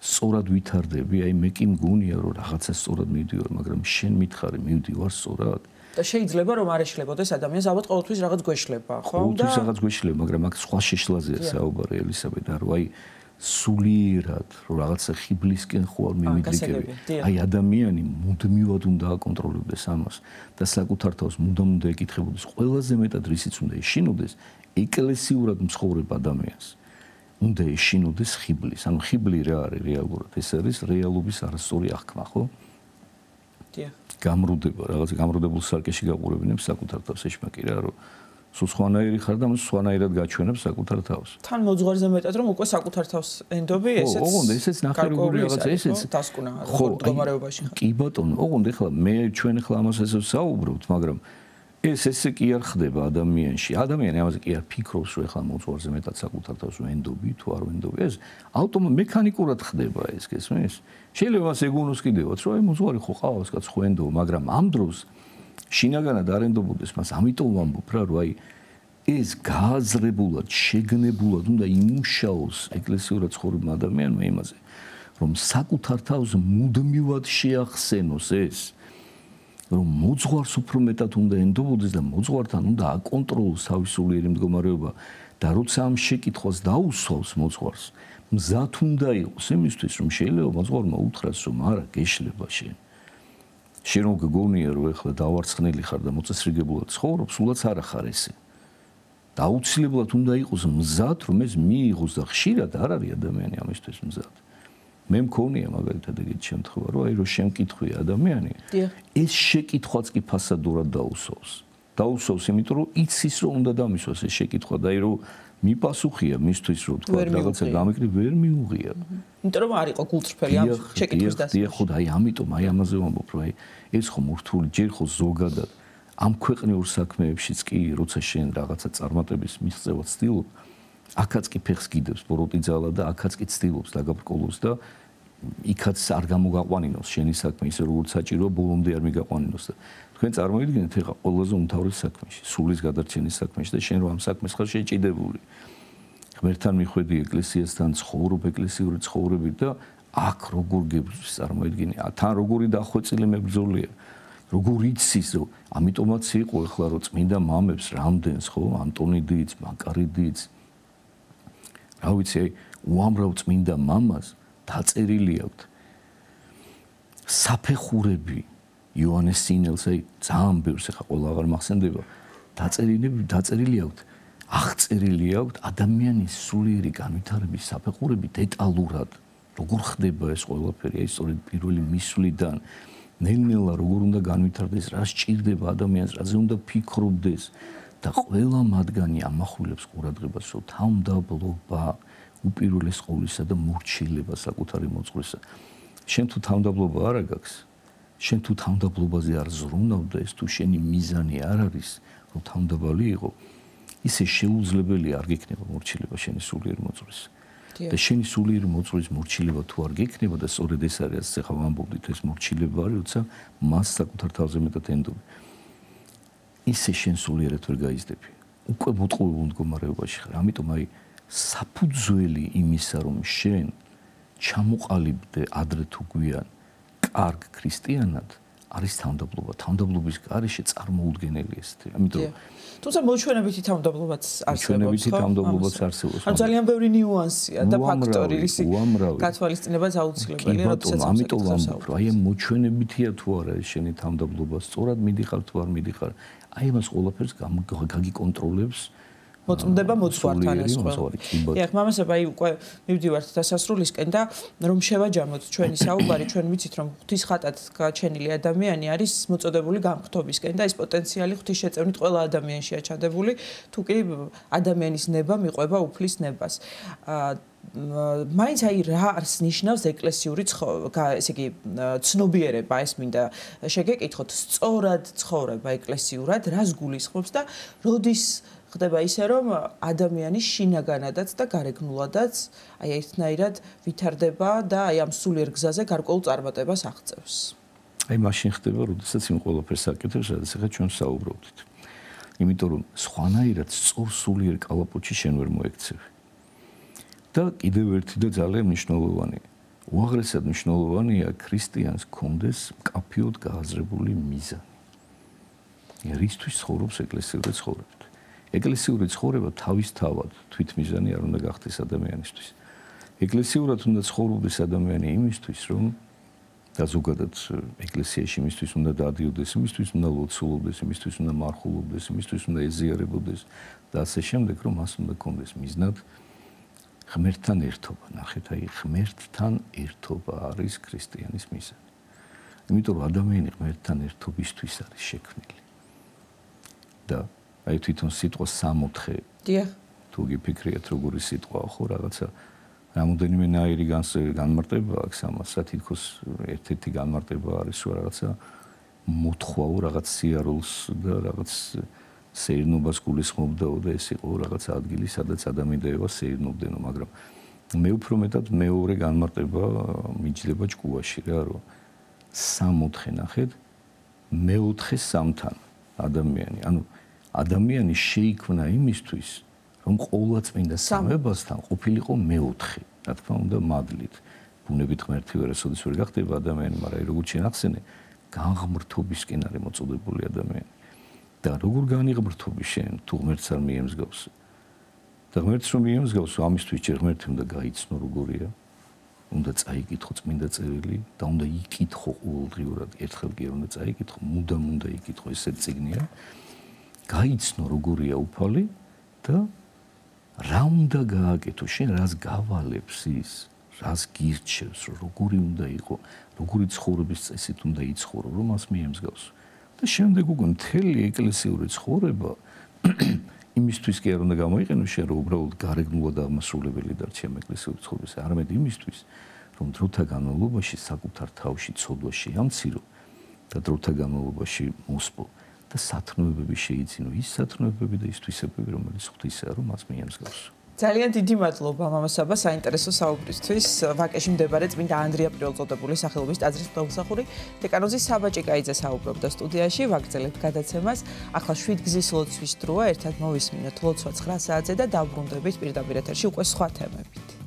სწორად ვითარდები, აი მე კი მგონია რომ რაღაცა სწორად მივდივარ, მაგრამ შენ მითხარი მივდივარ სწორად? და შეიძლება რომ არ ეშლებოდეს ადამიანს, ალბათ ყოველთვის რაღაც გვეშლება, ხო? ყოველთვის რაღაც გვეშლება, მაგრამ აქ სხვა შეშლაზეა საუბარი ელისაბედა, რომ აი სულიერად რომ რაღაცა ხიბლისკენ ხო არ მივიდგები. აი ადამიანი მუდმივად უნდა აკონტროლებდეს ამას და საკუთარ თავს მუდამ უნდა ეკითხებოდეს, ყველაზე მეტად რისიც უნდა ეშინოდეს ეკლესიურად მცხოვრებ ადამიანს. უნდა ეშინოდეს ხიბლის. ანუ ხიბლი რა არის რეალურად? ეს არის რეალობის არასწორი აღქმა, ხო? გამრუდება, რაღაც გამრუდებულ სარკეში გაყურებინებს საკუთარ თავს ეშმაკი რა, რომ სულ სხვანაირი ხარ და სხვანაირად გაჩვენებს საკუთარ თავს. თან მოძღვარზე მეტად რომ უკვე საკუთარ თავს ენდობი, ესეც ოღონდ ესეც ნახევარული რაღაცა, ესეც დასკუნა მდგომარეობაში ხარ. კი ბატონო, ოღონდ ეხლა მე ჩვენ ეხლა ამას ესე ვსაუბრობთ, მაგრამ ესე კი არ ხდება ადამიანში. ადამიანი ამაზე კი არ ფიქრობს, რომ ეხლა მოძღვარზე მეტად საკუთარ თავს ვენდობი თუ არ ვენდობი. ეს მექანიკურად ხდება ეს, გესმის? შეიძლება მას ეგონოს კიდევაც, რომ აი მოძღვარი ხო ყავს კაც ხო ენდო, მაგრამ ამ დროს შინაგანად არ ენდობოდეს მას, ამიტომ ვამბობ რა, რომ აი ეს გააზრებულად, შეგნებულად უნდა იმუშაოს ეკლესიურად ცხოვრობ ადამიანმა იმაზე, რომ საკუთარ თავს მუდმივად შეახსენოს ეს, რომ მოძღვარს უფრო მეტად უნდა ენდობოდეს და მოძღვართან უნდა აკონტროლოს თავის სულიერი მდგომარეობა და როცა ამ შეკითხვას დაუსვავს მოძღვარს, მზად უნდა იყოს იმისთვის, რომ შეიძლება მოძღვარმა უთხრას, რომ არა, გეშლება შენ. შენ რომ გგონია, რომ ეხლა დავარცხნილი ხარ და მოწესრიგებულად ცხოვრობ, სულაც არ ახარ ესე. და აუცილებლად უნდა იყოს მზად, რომ ეს მიიღოს და ხშირად არ არის ადამიანი ამისთვის მზად. მე მქონია მაგალითად ეგეთი შემთხვევა, რომ აი რომ შემკითხვია ადამიანი, ეს შეკითხვაც კი ფასადურად დაუსვავს. დაუსვავს, იმიტომ რომ იცის რომ უნდა დამისვას ეს შეკითხვა და აი რომ მიპასუხია მისთვის რომ თქვა რაღაცა გამიკრი ვერ მიუღია. იმიტომ რომ არ იყო გულწრფელი ამ შეკითხვის დასაწყისში. დიახ, ხო და აი ამიტომ აი ამაზე ვამბობ, რომ აი ეს ხომ ურთული ჯერ ხო ზოგადად ამ ქვეყნიურ საქმეებშიც კი როცა შენ რაღაცა წარმატების მიღწევას ცდილობ, აქაც კი ფეხს გიდებს ბოროტი ძალა და აქაც კი ცდილობს დაგაბრკოლოს და იქაც არ გამოგაყვანინოს შენი საქმე ისე როგორც საჭიროა ბოლომდე არ მიგაყვანინოს და თქვენ წარმოიდგინეთ ეხლა ყველაზე უმთავრეს საქმეში, სულის გადარჩენის საქმეში და შენ რომ ამ საქმეს ხარ შეჭიდებული. ღმერთთან მიხვედი ეკლესიასთან ცხოვრობ ეკლესიური ცხოვრებით და აქ როგორ გებრძვის წარმოიდგინე, თან როგორი დახვეწილი მებრძოლია. როგორ იცის რომ ამიტომაც იყო ეხლა რომ წმინდა მამებს რამდენს ხო ანტონი დიც, მაკარი დიც რა ვიცი უამრავ წმინდა მამას დაწერილი აქვს საფეხურები იოანეს სინელს აი ძალიან ბევრს ეხლა ყველა აღარ მახსენდება დაწერილი აქვს აღწერილი აქვს ადამიანის სულიერი განვითარების საფეხურები დეტალურად როგორ ხდება ეს ყველაფერი აი სწორედ პირველი მისვლიდან ნელ-ნელა როგორ უნდა განვითარდეს, რა სჭირდება ადამიანს, რაზე უნდა ფიქრობდეს და ყველა მათგანი ამახვილებს ყურადღებას, რომ თავმდაბლობა უპირველეს ყოვლისა და მორჩილება საკუთარი მოძღვრისა. შენ თუ თავმდაბლობა არ აქვს, შენ თუ თავმდაბლობაზე არ ზრუნავ და ეს თუ შენი მიზანი არ არის, რომ თავმდაბალი იყო, ისე შეუძლებელი არ გექნება მორჩილება შენი სულიერ მოძღვრისა. და შენი სულიერი მოძღვრის მორჩილება თუ არ გექნება და სწორედ ეს არის ახლა ვამბობდით ეს მორჩილება არის როცა მას საკუთარ თავზე მეტად ენდობი ისე შენ სულიერად ვერ გაიზრდები უკვე მოტყუებულ მდგომარეობაში ხარ ამიტომ აი საფუძველი იმისა რომ შენ ჩამოყალიბდე ადრე თუ გვიან კარგ ქრისტიანად არის თავმდაბლობა თავმდაბლობის გარეშე წარმოუდგენელი ესეთი ამიტომ თუმცა მოჩვენებითი თავმდაბლობაც არსებობს ხო? მოჩვენებითი თავმდაბლობაც არსებობს. ან ძალიან ბევრი ნიუანსია და ფაქტორი ისი გათვალისწინებაც აუცილებელია, როდესაც ამიტომ ვამბობ, რომ აი ამ მოჩვენებითია თუ არა ეს შენი თავმდაბლობა, სწორად მიდიხარ თუ არ მიდიხარ, აი ამას ყველაფერს გაგიკონტროლებს მოწმდება მოძღვართან ეს ყველაფერი. ეხლა მამასება აი უკვე მივდივართ დასასრულისკენ და რომ შევაჯამოთ ჩვენი საუბარი, ჩვენ ვიცით რომ ღვთისხატად გაჩენილი ადამიანი არის მოწოდებული გამხდობისკენ და ეს პოტენციალი ღვთისშეწევნით ყველა ადამიანშია ჩადებული, თუ კი ადამიანის ნება მიყვება უფლის ნებას. მაინც აი რა არის ნიშნავს ეკლესიური ესე იგი ცნობიერება ეს მინდა შეგეკითხოთ სწორად ცხოვრება ეკლესიურად რას გულისხმობს და როდის ხდება ისე რომ ადამიანის შინაგანადაც და გარეგნულადაც აი ერთნაირად ვითარდება და აი ამ სულიერ გზაზე გარკვეულ წარმატებას აღწევს. აი მაშინ ხდება, როდესაც იმ ყველაფერს აკეთებს, რადგან ახლა ჩვენ საუბრობთ. იმიტომ რომ სხვანაირად სწორ სულიერ კალაპოტში შენ ვერ მოექცევი. და კიდევ ერთი და ძალიან მნიშვნელოვანი. უაღრესად მნიშვნელოვანია ქრისტიანს კონდეს მკაფიოდ გააზრებული მიზანი. რისთვის ცხოვრობს ეკლესიური ცხოვრება? ეკლესიური ცხოვრება თავისთავად თვითმიზანი არ უნდა გახდეს ადამიანისთვის. ეკლესიურად უნდა ცხოვრობდეს ადამიანი იმისთვის, რომ და ზოგადად ეკლესიაში იმისთვის უნდა დაადიოდეს, იმისთვის უნდა ლოცულობდეს, იმისთვის უნდა მარხულობდეს, იმისთვის უნდა ეზიარებოდეს და ასე შემდეგ, რომ მას უნდა კონდეს მიზნად ღმერთთან ერთობა. ნახეთ, აი ღმერთთან ერთობა არის ქრისტიანის მიზანი. იმიტომ რომ ადამიანი ღმერთთან ერთობისთვის არის შექმნილი. და აი თვითონ სიტყვა სამოთხე. დიახ. თუ გიფიქრიათ როგორი სიტყვაა, ხო, რაღაცა რამოდენიმე ნაირი განმარტება აქვს ამას, რა თითქოს ერთ-ერთი განმარტება არის, რომ რაღაცა მოთხოვაო რაღაც სიარულს და რაღაც სეირნობას გულისხმობდაო და ეს იყო რაღაც ადგილი, სადაც ადამიანები სეირნობდნენო, მაგრამ მე უფრო მეტად მეორე განმარტება მიჯდება ჭკუაში რა, რომ 6-4 ნახეთ, მე-4 სამთან ადამიანი, ანუ ადამიანი შეიქმნა იმისთვის, რომ ყოვლადწმინდა სამებასთან ყოფილიყო მე-4, რა თქმა უნდა, მადლით. ბუნებით ღმერთი ვერასოდეს ვერ გახდება ადამიანი, მაგრამ როგორც შენ ახსენე, განღმრთობისკენ არის მოწოდებული ადამიანი. და როგორ განიღმრთობი შენ, თუ ღმერთს არ მიემსგავს? და ღმერთს რომ მიემსგავს, ამისთვის ჯერ ღმერთი უნდა გაიცნო როგორია. უნდა წაიკითხო წმინდა წერილი და უნდა იკითხო ყოველდღიურად, ერთხელ კი არ უნდა წაიკითხო, მუდამ უნდა იკითხო, ესე წიგნია. გაიცნო როგორია უფალი და რა უნდა გააკეთო, შენ რას გავალებს ის, რას გირჩევს, როგორი უნდა იყო, როგორი ცხოვრების წესით უნდა იცხოვრო, რომ მას მიემსგავს. და შემდეგ უკვე მთელი ეკლესიური ცხოვრება იმისთვის კი არ უნდა გამოიყენო შენ, რომ უბრალოდ გარეგნულად აღმასრულებელი დარჩე ამ ეკლესიური ცხოვრებისა, არამედ იმისთვის, რომ დროთა განმავლობაში საკუთარ თავში ცოდვა შეამცირო და დროთა განმავლობაში მოსპო და სათნოებები შეიძინო, ის სათნოებები და ის თვისებები, რომელიც ღვთისაა, რომ მას მიემსგავს. ძალიან დიდი მადლობა მამა საბა საინტერესო საუბრისთვის. ვაკეში მდებარე წმინდა ანდრია პირველწოდებული სახელობის ტაძრის მღვდელმსახური დეკანოზი საბა ჭიკაიძე საუბრობდა სტუდიაში. ვაგრძელებთ გადაცემას. ახლა 7 გზის ლოცვის დროა. ერთად მოვისმინოთ ლოცვა 9 საათზე და დავბრუნდებით პირდაპირ ეთერში უკვე სხვა თემებით.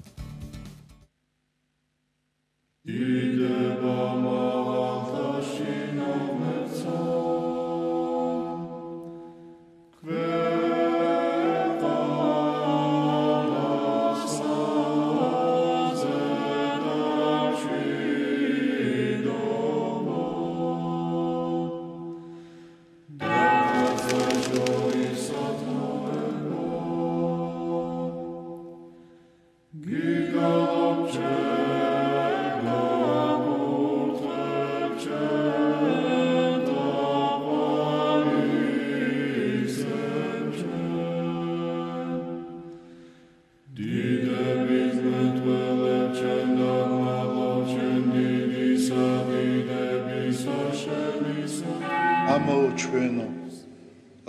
ამოჩვენო,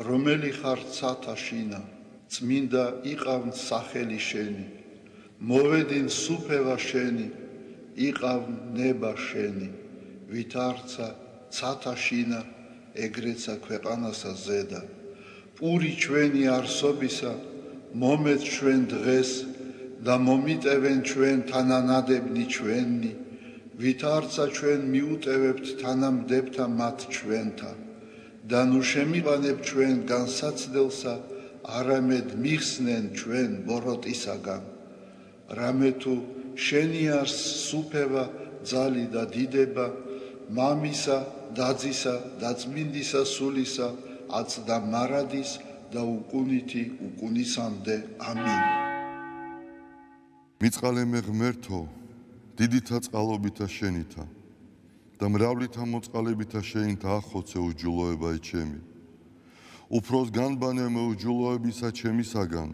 რომელი ხარ ცათაშინა, წმინდა იყავ სახელი შენი, მოვედინ სუფევა შენი, იყავ ნება შენი, ვითარცა ცათაშინა, ეგრეცა ქვეყანასა ზედა, პური ჩვენი არსობისა, მომეც ჩვენ დღეს და მომიტევენ ჩვენ თანანადებნი ჩვენი, ვითარცა ჩვენ მიუტევებთ თანამდებთა მათ ჩვენთა. და ნუ შემიყანებ ჩვენ განსაცდელსა, არამედ მიხსნენ ჩვენ ბოროტისაგან. რამე თუ შენი არს სუფევა, ძალი და დიდება, მამისა, დაძისა და წმინდისა სულისა, აცდა მარადის და უკუნითი უკუნისამდე. ამინ. მიწყალე მე ღმერთო, დიდითა წყალობითა შენითა და მრავლითა მოწყალებითა შენითა ახოცე უჯულოებაი ჩემი. უფროს განბანე მე უჯულოებისა ჩემისაგან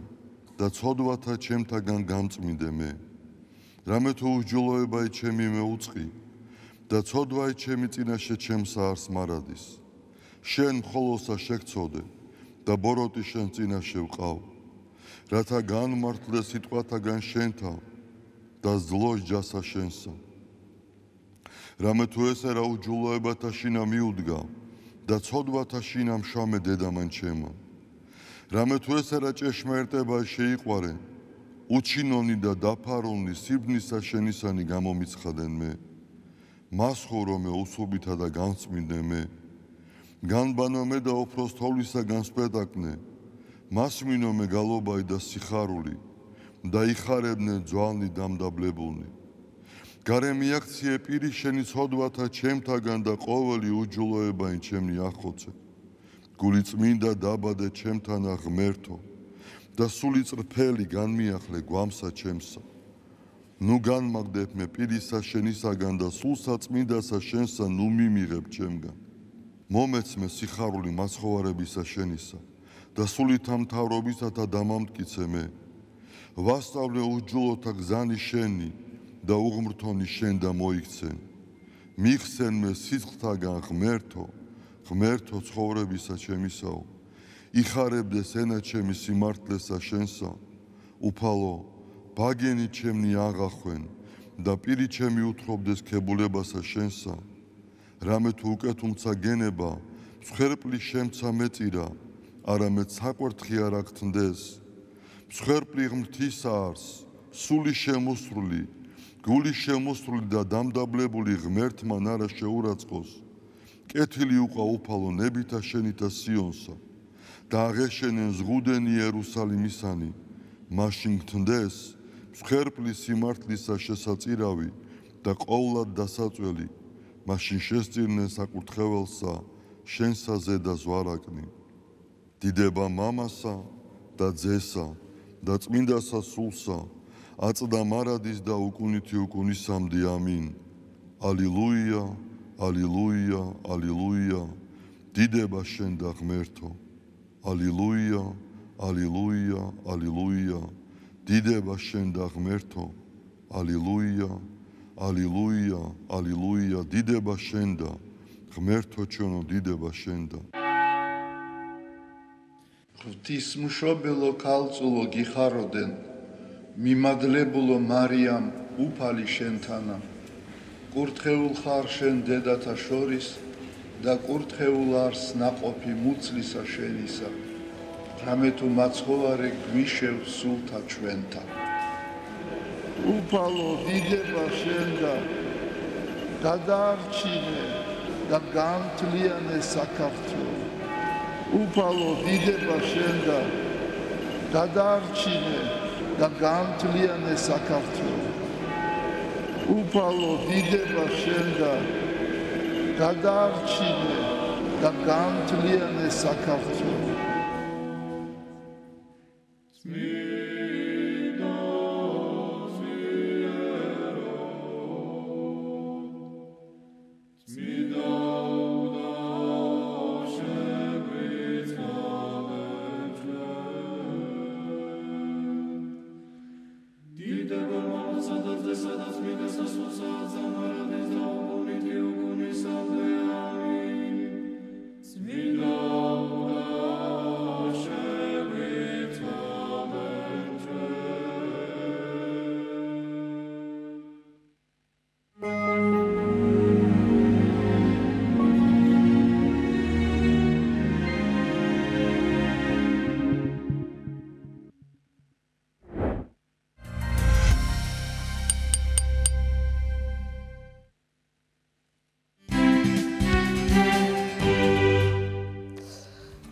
და ცოდვათა ჩემთაგან გამწმინდე მე. რამე თუ უჯულოებაი ჩემი მე უწყი და ცოდვაი ჩემი წინაშე ჩემსა არს მარადის. შენ მხოლოსა შეგწოდე და ბოროტი შენ წინაშე ვყავ. რათა განმართლე სიტყვათაგან შენთა და ზლოს ჯასა შენსა. რამე თუ ესე რა უჯულოებათა შინა მიუდგა და ცოდვათა შინა მშამე დედამან ჩემო. რამე თუ ესე რა ჭეშმარიტება შეიყვარე, უჩინონი და დაფარონი სიბნისა შენისანი გამომიცხადენ მე. მას ხორო მე უსუბითა და განწმინდე მე. განბანო მე და უფროს თოვლისაგან სპედაკნე. მას მინო მე გალობაი და სიხარული და იხარებნე ძვალნი დამდაბლებულნი. გარე მიაქციე პირი შენი ცოდვათა ჩემთაგან და ყოველი უჯულოებაი ჩემი ახოცე. გული წმინდა დაბადე ჩემთანა ღმერთო და სული წრფელი განმიახლე გვამსა ჩემსა. ნუ განმაგდებ მე პირისა შენისაგან და სულსა წმინდასა შენსა ნუ მიმიღებ ჩემგან. მომეც მე სიხარული მაცხოვარებისა შენისა და სულითა მთავრობისათა დამამტკიცე მე. ვასწავლე უჯულოთა გზანი შენი და უღმრთონი შენ და მოიქცენ. მიხსენ მე სიცხთაგან ღმერთო ღმერთო ცხოვრებისა ჩემისაო, იხარებდეს ენა ჩემი სიმართლესა შენსა, უფალო, ბაგენი ჩემნი აღახვენ და პირი ჩემი უთხრობდეს ქებულებასა შენსა, რამე თუ უკეთუმცა გენება, მსხვერპლი შემცა მეწირა, არამედ საკვერთხი არ აგთნდეს, მსხვერპლი ღმრთის არს, სული შემოსრული, გული შემოსრული და დამდაბლებული ღმერთმან არა შეურაცხყოს, კეთილი უყვა უფალო ნებითა შენითა სიონსა და აღეშენენ ზღუდენი იერუსალიმისანი, მაშინ გთნდეს მსხვერპლის სიმართლისა შესაწირავი და ყოვლად დასაწველი, მაშინ შესწირნენ საკურთხეველსა შენსა ზედა ზვარაკნი. დიდება მამასა და ძესა და წმინდასა სულსა, აწდა მარადის და უკუნითი უკუნისამდე ამინ. ალილუია, ალილუია, ალილუია, დიდება შენ და ღმერთო. ალილუია, ალილუია, ალილუია, დიდება შენ და ღმერთო. ალილუია, ალილუია, ალილუია, დიდება შენ და ღმერთო ჩვენო, დიდება შენ და. ღვთისმშობელო ქალწულო გიხაროდენ, მიმადლებულო მარიამ უფალი შენთანა, კურთხეულ ხარ შენ დედათა შორის და კურთხეულ არს ნაყოფი მუცლისა შენისა, რამე თუ მაცხოვარე გვიშევ სულთა ჩვენთა. უფალო დიდება შენ და გადაარჩინე და გამთლიანე საქართველო. უფალო დიდება შენ და გადაარჩინე და გამთლიანე საქართველო. უფალო დიდება შენ და გადაარჩინე და გამთლიანე საქართველო.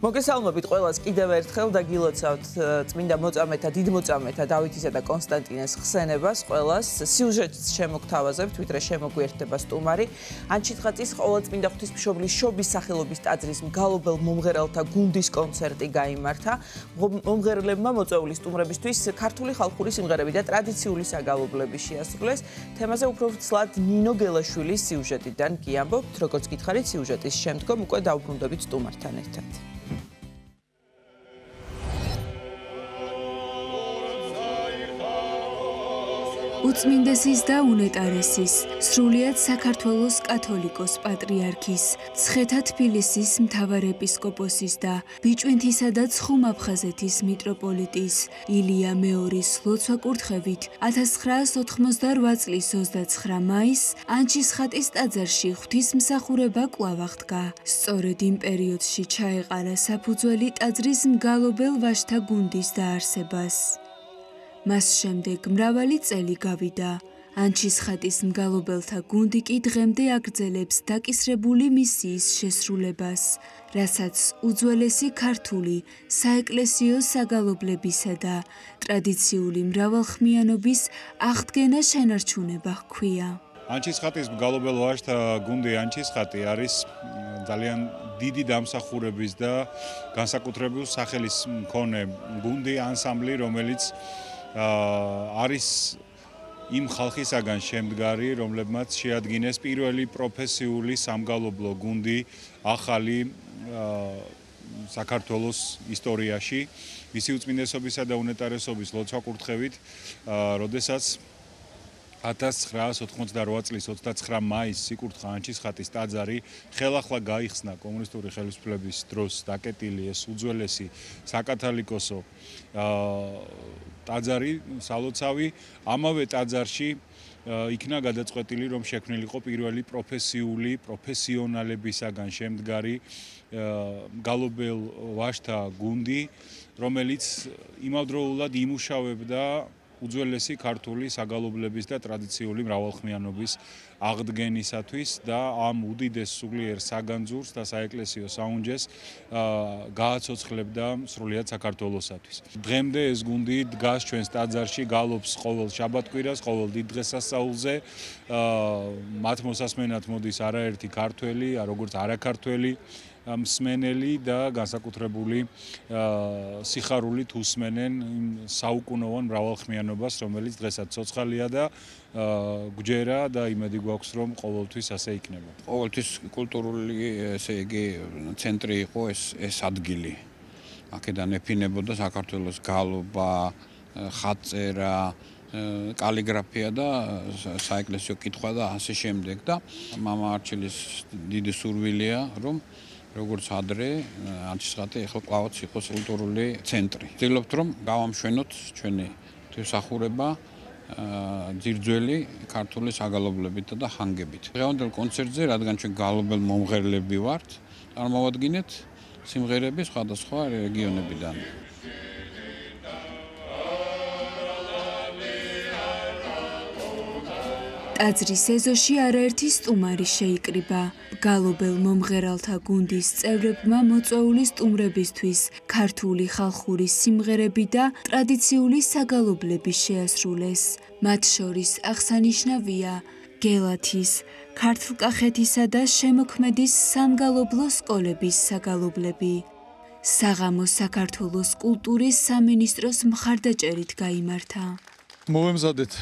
მოგესალმებით ყველას კიდევ ერთხელ და გილოცავთ წმინდა მოწამეთა, დიდ მოწამეთა დავითისა და კონსტანტინეს ხსენებას ყველას. სიუჟეტს შემოგთავაზებთ, ვიდრე შემოგვიერთდება სტუმარი. ანჩიტხატის ყოვლადწმინდა ღვთისმშობლის შობის სახელობის ტაძრის მგალობელ მომღერალთა გუნდის კონცერტი გაიმართა. მომღერლებმა მოწვეული სტუმრებისთვის ქართული ხალხური სიმღერები და ტრადიციული საგალობლები შეასრულეს. თემაზე უფრო ვრცლად ნინო გელაშვილის სიუჟეტიდან კი ამბობთ, როგორც გითხარით, სიუჟეტის შემდგომ უკვე დავბრუნდებით სტუმართან ერთად. უწმინდესის და უნეტარესის, სრულიად საქართველოს კათოლიკოს პატრიარქის, ცხეთა თბილისის მთავარეპისკოპოსის და ბიჭვინთისა და ცხუმ-აფხაზეთის მიტროპოლიტის ილია მეორის ლოცვა-კურთხევით 1988 წლის 29 მაისს ანჩისხატის ტაძარში ღვთისმსახურება კვლავ აღდგა. სწორედ იმ პერიოდში ჩაეყარა საფუძველი ტაძრის მგალობელ ვაჟთა გუნდის დაარსებას. მას შემდეგ მრავალი წელი გავიდა. ანჩისხატის მგალობელთა გუნდი კი დღემდე აგრძელებს დაკისრებული მისიის შესრულებას, რასაც უძველესი ქართული საეკლესიო საგალობლებისა და ტრადიციული მრავალხმიანობის აღდგენა შენარჩუნება ჰქვია. ანჩისხატის მგალობელ ვაჟთა გუნდი ანჩისხატი არის ძალიან დიდი დამსახურების და განსაკუთრებულ სახელის მქონე გუნდი, ანსამბლი, რომელიც არის იმ ხალხისაგან შემდგარი, რომლებმაც შეადგინეს პირველი პროფესიული სამგალობლო გუნდი ახალი საქართველოს ისტორიაში, მისი უწმინდესობისა და უნეტარესობის ლოცვა-კურთხევით, როდესაც 1988 წლის 29 მაისს სიკურთხა ანჩისხატის ტაძარი ხელახლა გაიხსნა კომუნისტური ხელისუფლების დროს დაკეტილი ეს უძველესი საკათალიკოსო ტაძარი სალოცავი ამავე ტაძარში იქნა გადაწყვეტილი რომ შექმნილიყო პირველი პროფესიონალებისაგან შემდგარი გალობელ ვაჟთა გუნდი რომელიც იმავდროულად იმუშავებდა უძველესი ქართული საგალობლების და ტრადიციული მრავალხმიანობის აღდგენისათვის და ამ უდიდეს სულიერ საგანძურს და საეკლესიო საუნჯეს გააცოცხლებდა სრულიად საქართველოსათვის. დღემდე ეს გუნდი დგას ჩვენს ტაძარში, გალობს ყოველ შაბათ-კვირას, ყოველ დიდ დღესასწაულზე. მათ მოსასმენად მოდის არაერთი ქართველი, როგორც არაქართველი მსმენელი და განსაკუთრებული სიხარულით უსმენენ საუკუნოვან მრავალხმიანობას, რომელიც დღესაც ცოცხალია და გვჯერა და იმედი გვაქვს, რომ ყოველთვის ასე იქნება. ყოველთვის კულტურული, ესე იგი, ცენტრი იყო ეს ადგილი. აქედან ეფინებოდა საქართველოს გალობა, ხატწერა, კალიგრაფია და საეკლესიო კითხვა და ასე შემდეგ და მამა არჩილის დიდი სურვილია, რომ როგორც ადრე ანჩისხატი ახლა კვლავაც იყოს კულტურული ცენტრი. ვცდილობთ რომ გავამშვენოთ ჩვენი თვისახურება ძირძველი ქართული საგალობლებით და ხანგებით. დღევანდელ კონცერტზე, რადგან ჩვენ გალობელ მომღერლები ვართ, წარმოვადგინეთ სიმღერები სხვადასხვა რეგიონებიდან. ტაძრის ეზოში არაერთი სტუმარი შეიკრიბა. გალობელ მომღერალთა გუნდის წევრებმა მოწვეული სტუმრებისთვის ქართული ხალხური სიმღერები და ტრადიციული საგალობლები შეასრულეს. მათ შორის აღსანიშნავია გელათის, ქართლ-კახეთისა და შემოქმედის სამგალობლო სკოლების საგალობლები. საღამოს საქართველოს კულტურის სამინისტროს მხარდაჭერით გაიმართა. მოვემზადეთ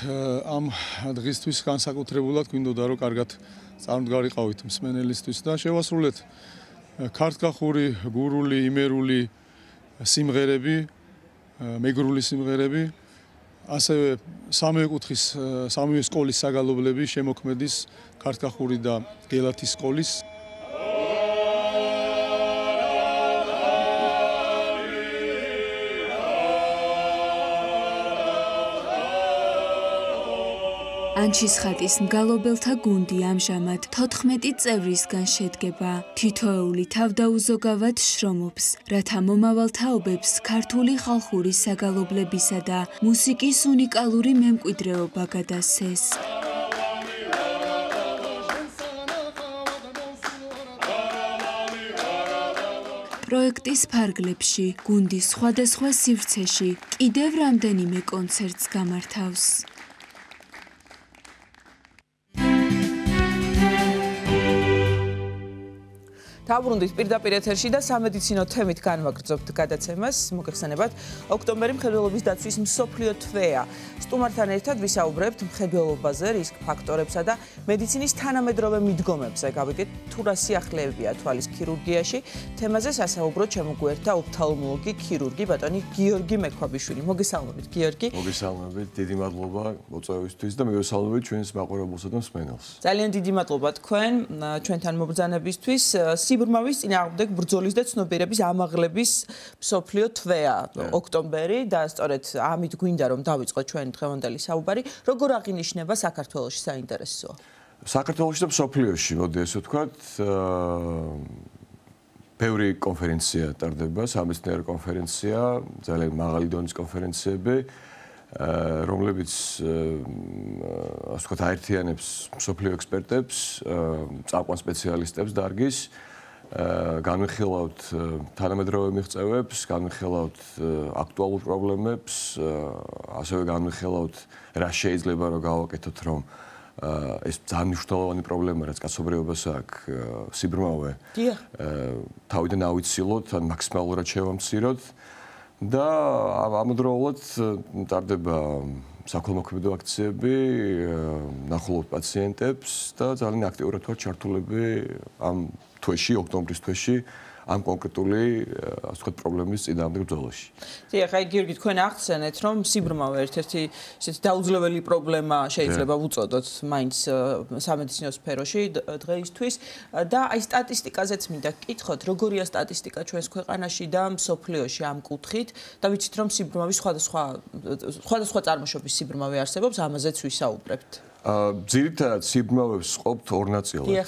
ამ დღისთვის განსაკუთრებულად გვინდოდა რომ კარგად წარმდგარიყავით მსმენელისთვის და შევასრულეთ ქართლ-კახური, გურული, იმერული სიმღერები, მეგრული სიმღერები, ასევე სამივე კუთხის, სამივე სკოლის საგალობლები, შემოქმედის, ქართლ-კახური და გელათის სკოლის. ანჩისხატის მგალობელთა გუნდი ამჟამად 14 წევრისგან შედგება. თითოეული თავდაუზოგავად შრომობს, რათა მომავალ თაობებს ქართული ხალხური საგალობლებისა და მუსიკის უნიკალური მემკვიდრეობა გადასცეს. პროექტის ფარგლებში გუნდის სხვადასხვა სივრცეში კიდევ რამდენიმე კონცერტს გამართავს. დაბრუნდით პირდაპირ ეთერში და სამედიცინო თემით განვაგრძობთ გადაცემას. მოგეხსენებათ, ოქტომბერი მხედველობის დაცვის მსოფლიო თვეა. სტუმართან ერთად ვისაუბრებთ მხედველობაზე, რისკ ფაქტორებსა და მედიცინის თანამედროვე მიდგომებზე. გავიგეთ, თუ რა სიახლეებია თვალის ქირურგიაში. თემაზე სასაუბროდ შემოგვერთა ოფთალმოლოგი, ქირურგი ბატონი გიორგი მექვაბიშვილი. მოგესალმებით, გიორგი. მოგესალმებით, დიდი მადლობა მოწვევისთვის და მივესალმებით ჩვენს მაყურებელსა და მსმენელს. ძალიან დიდი მადლობა თქვენ ჩვენთან მობრძანებისთვის. სიბრმავის წინააღმდეგ ბრძოლის და ცნობიერების ამაღლების მსოფლიო თვეა ოქტომბერი და სწორედ ამით გვინდა რომ დავიწყოთ ჩვენი დღევანდელი საუბარი. როგორ აღინიშნება საქართველოში საინტერესოა? საქართველოში და მსოფლიოში, მოდი ესე ვთქვათ, ბევრი კონფერენცია ტარდება, სამეცნიერო კონფერენცია, ძალიან მაღალი დონის კონფერენციები, რომლებიც ასე ვთქვათ აერთიანებს მსოფლიო ექსპერტებს, წამყვან სპეციალისტებს დარგის, განვიხილავთ თანამედროვე მიღწევებს, განვიხილავთ აქტუალურ პრობლემებს, ასევე განვიხილავთ რა შეიძლება რომ გავაკეთოთ, რომ ეს ძალიან მნიშვნელოვანი პრობლემა, რაც კაცობრიობას აქვს, სიბრმავე, თავიდან ავიცილოთ, ან მაქსიმალურად შევამციროთ და ამავდროულად ტარდება საქველმოქმედო აქციები, ნახულობთ პაციენტებს და ძალიან აქტიურად ვართ ჩართულები ამ თვეში, ოქტომბრის თვეში, ამ კონკრეტული ასე ვთქვათ პრობლემის წინააღმდეგ ბრძოლაში. დიახ, აი გიორგი თქვენ აღხსენეთ, რომ სიბრმავე ერთ-ერთი ისეთი დაუძლეველი პრობლემა შეიძლება უწოდოთ მაინც სამედიცინო სფეროში დღეისთვის და აი სტატისტიკაზეც მინდა გკითხოთ, როგორია სტატისტიკა ჩვენს ქვეყანაში და მსოფლიოში ამ კუთხით და ვიცით რომ სიბრმავის სხვადასხვა წარმოშობის სიბრმავე არსებობს, ამაზეც ვისაუბრებთ. ძირითადად სიბრმავებს ყოფთ ორ ნაწილად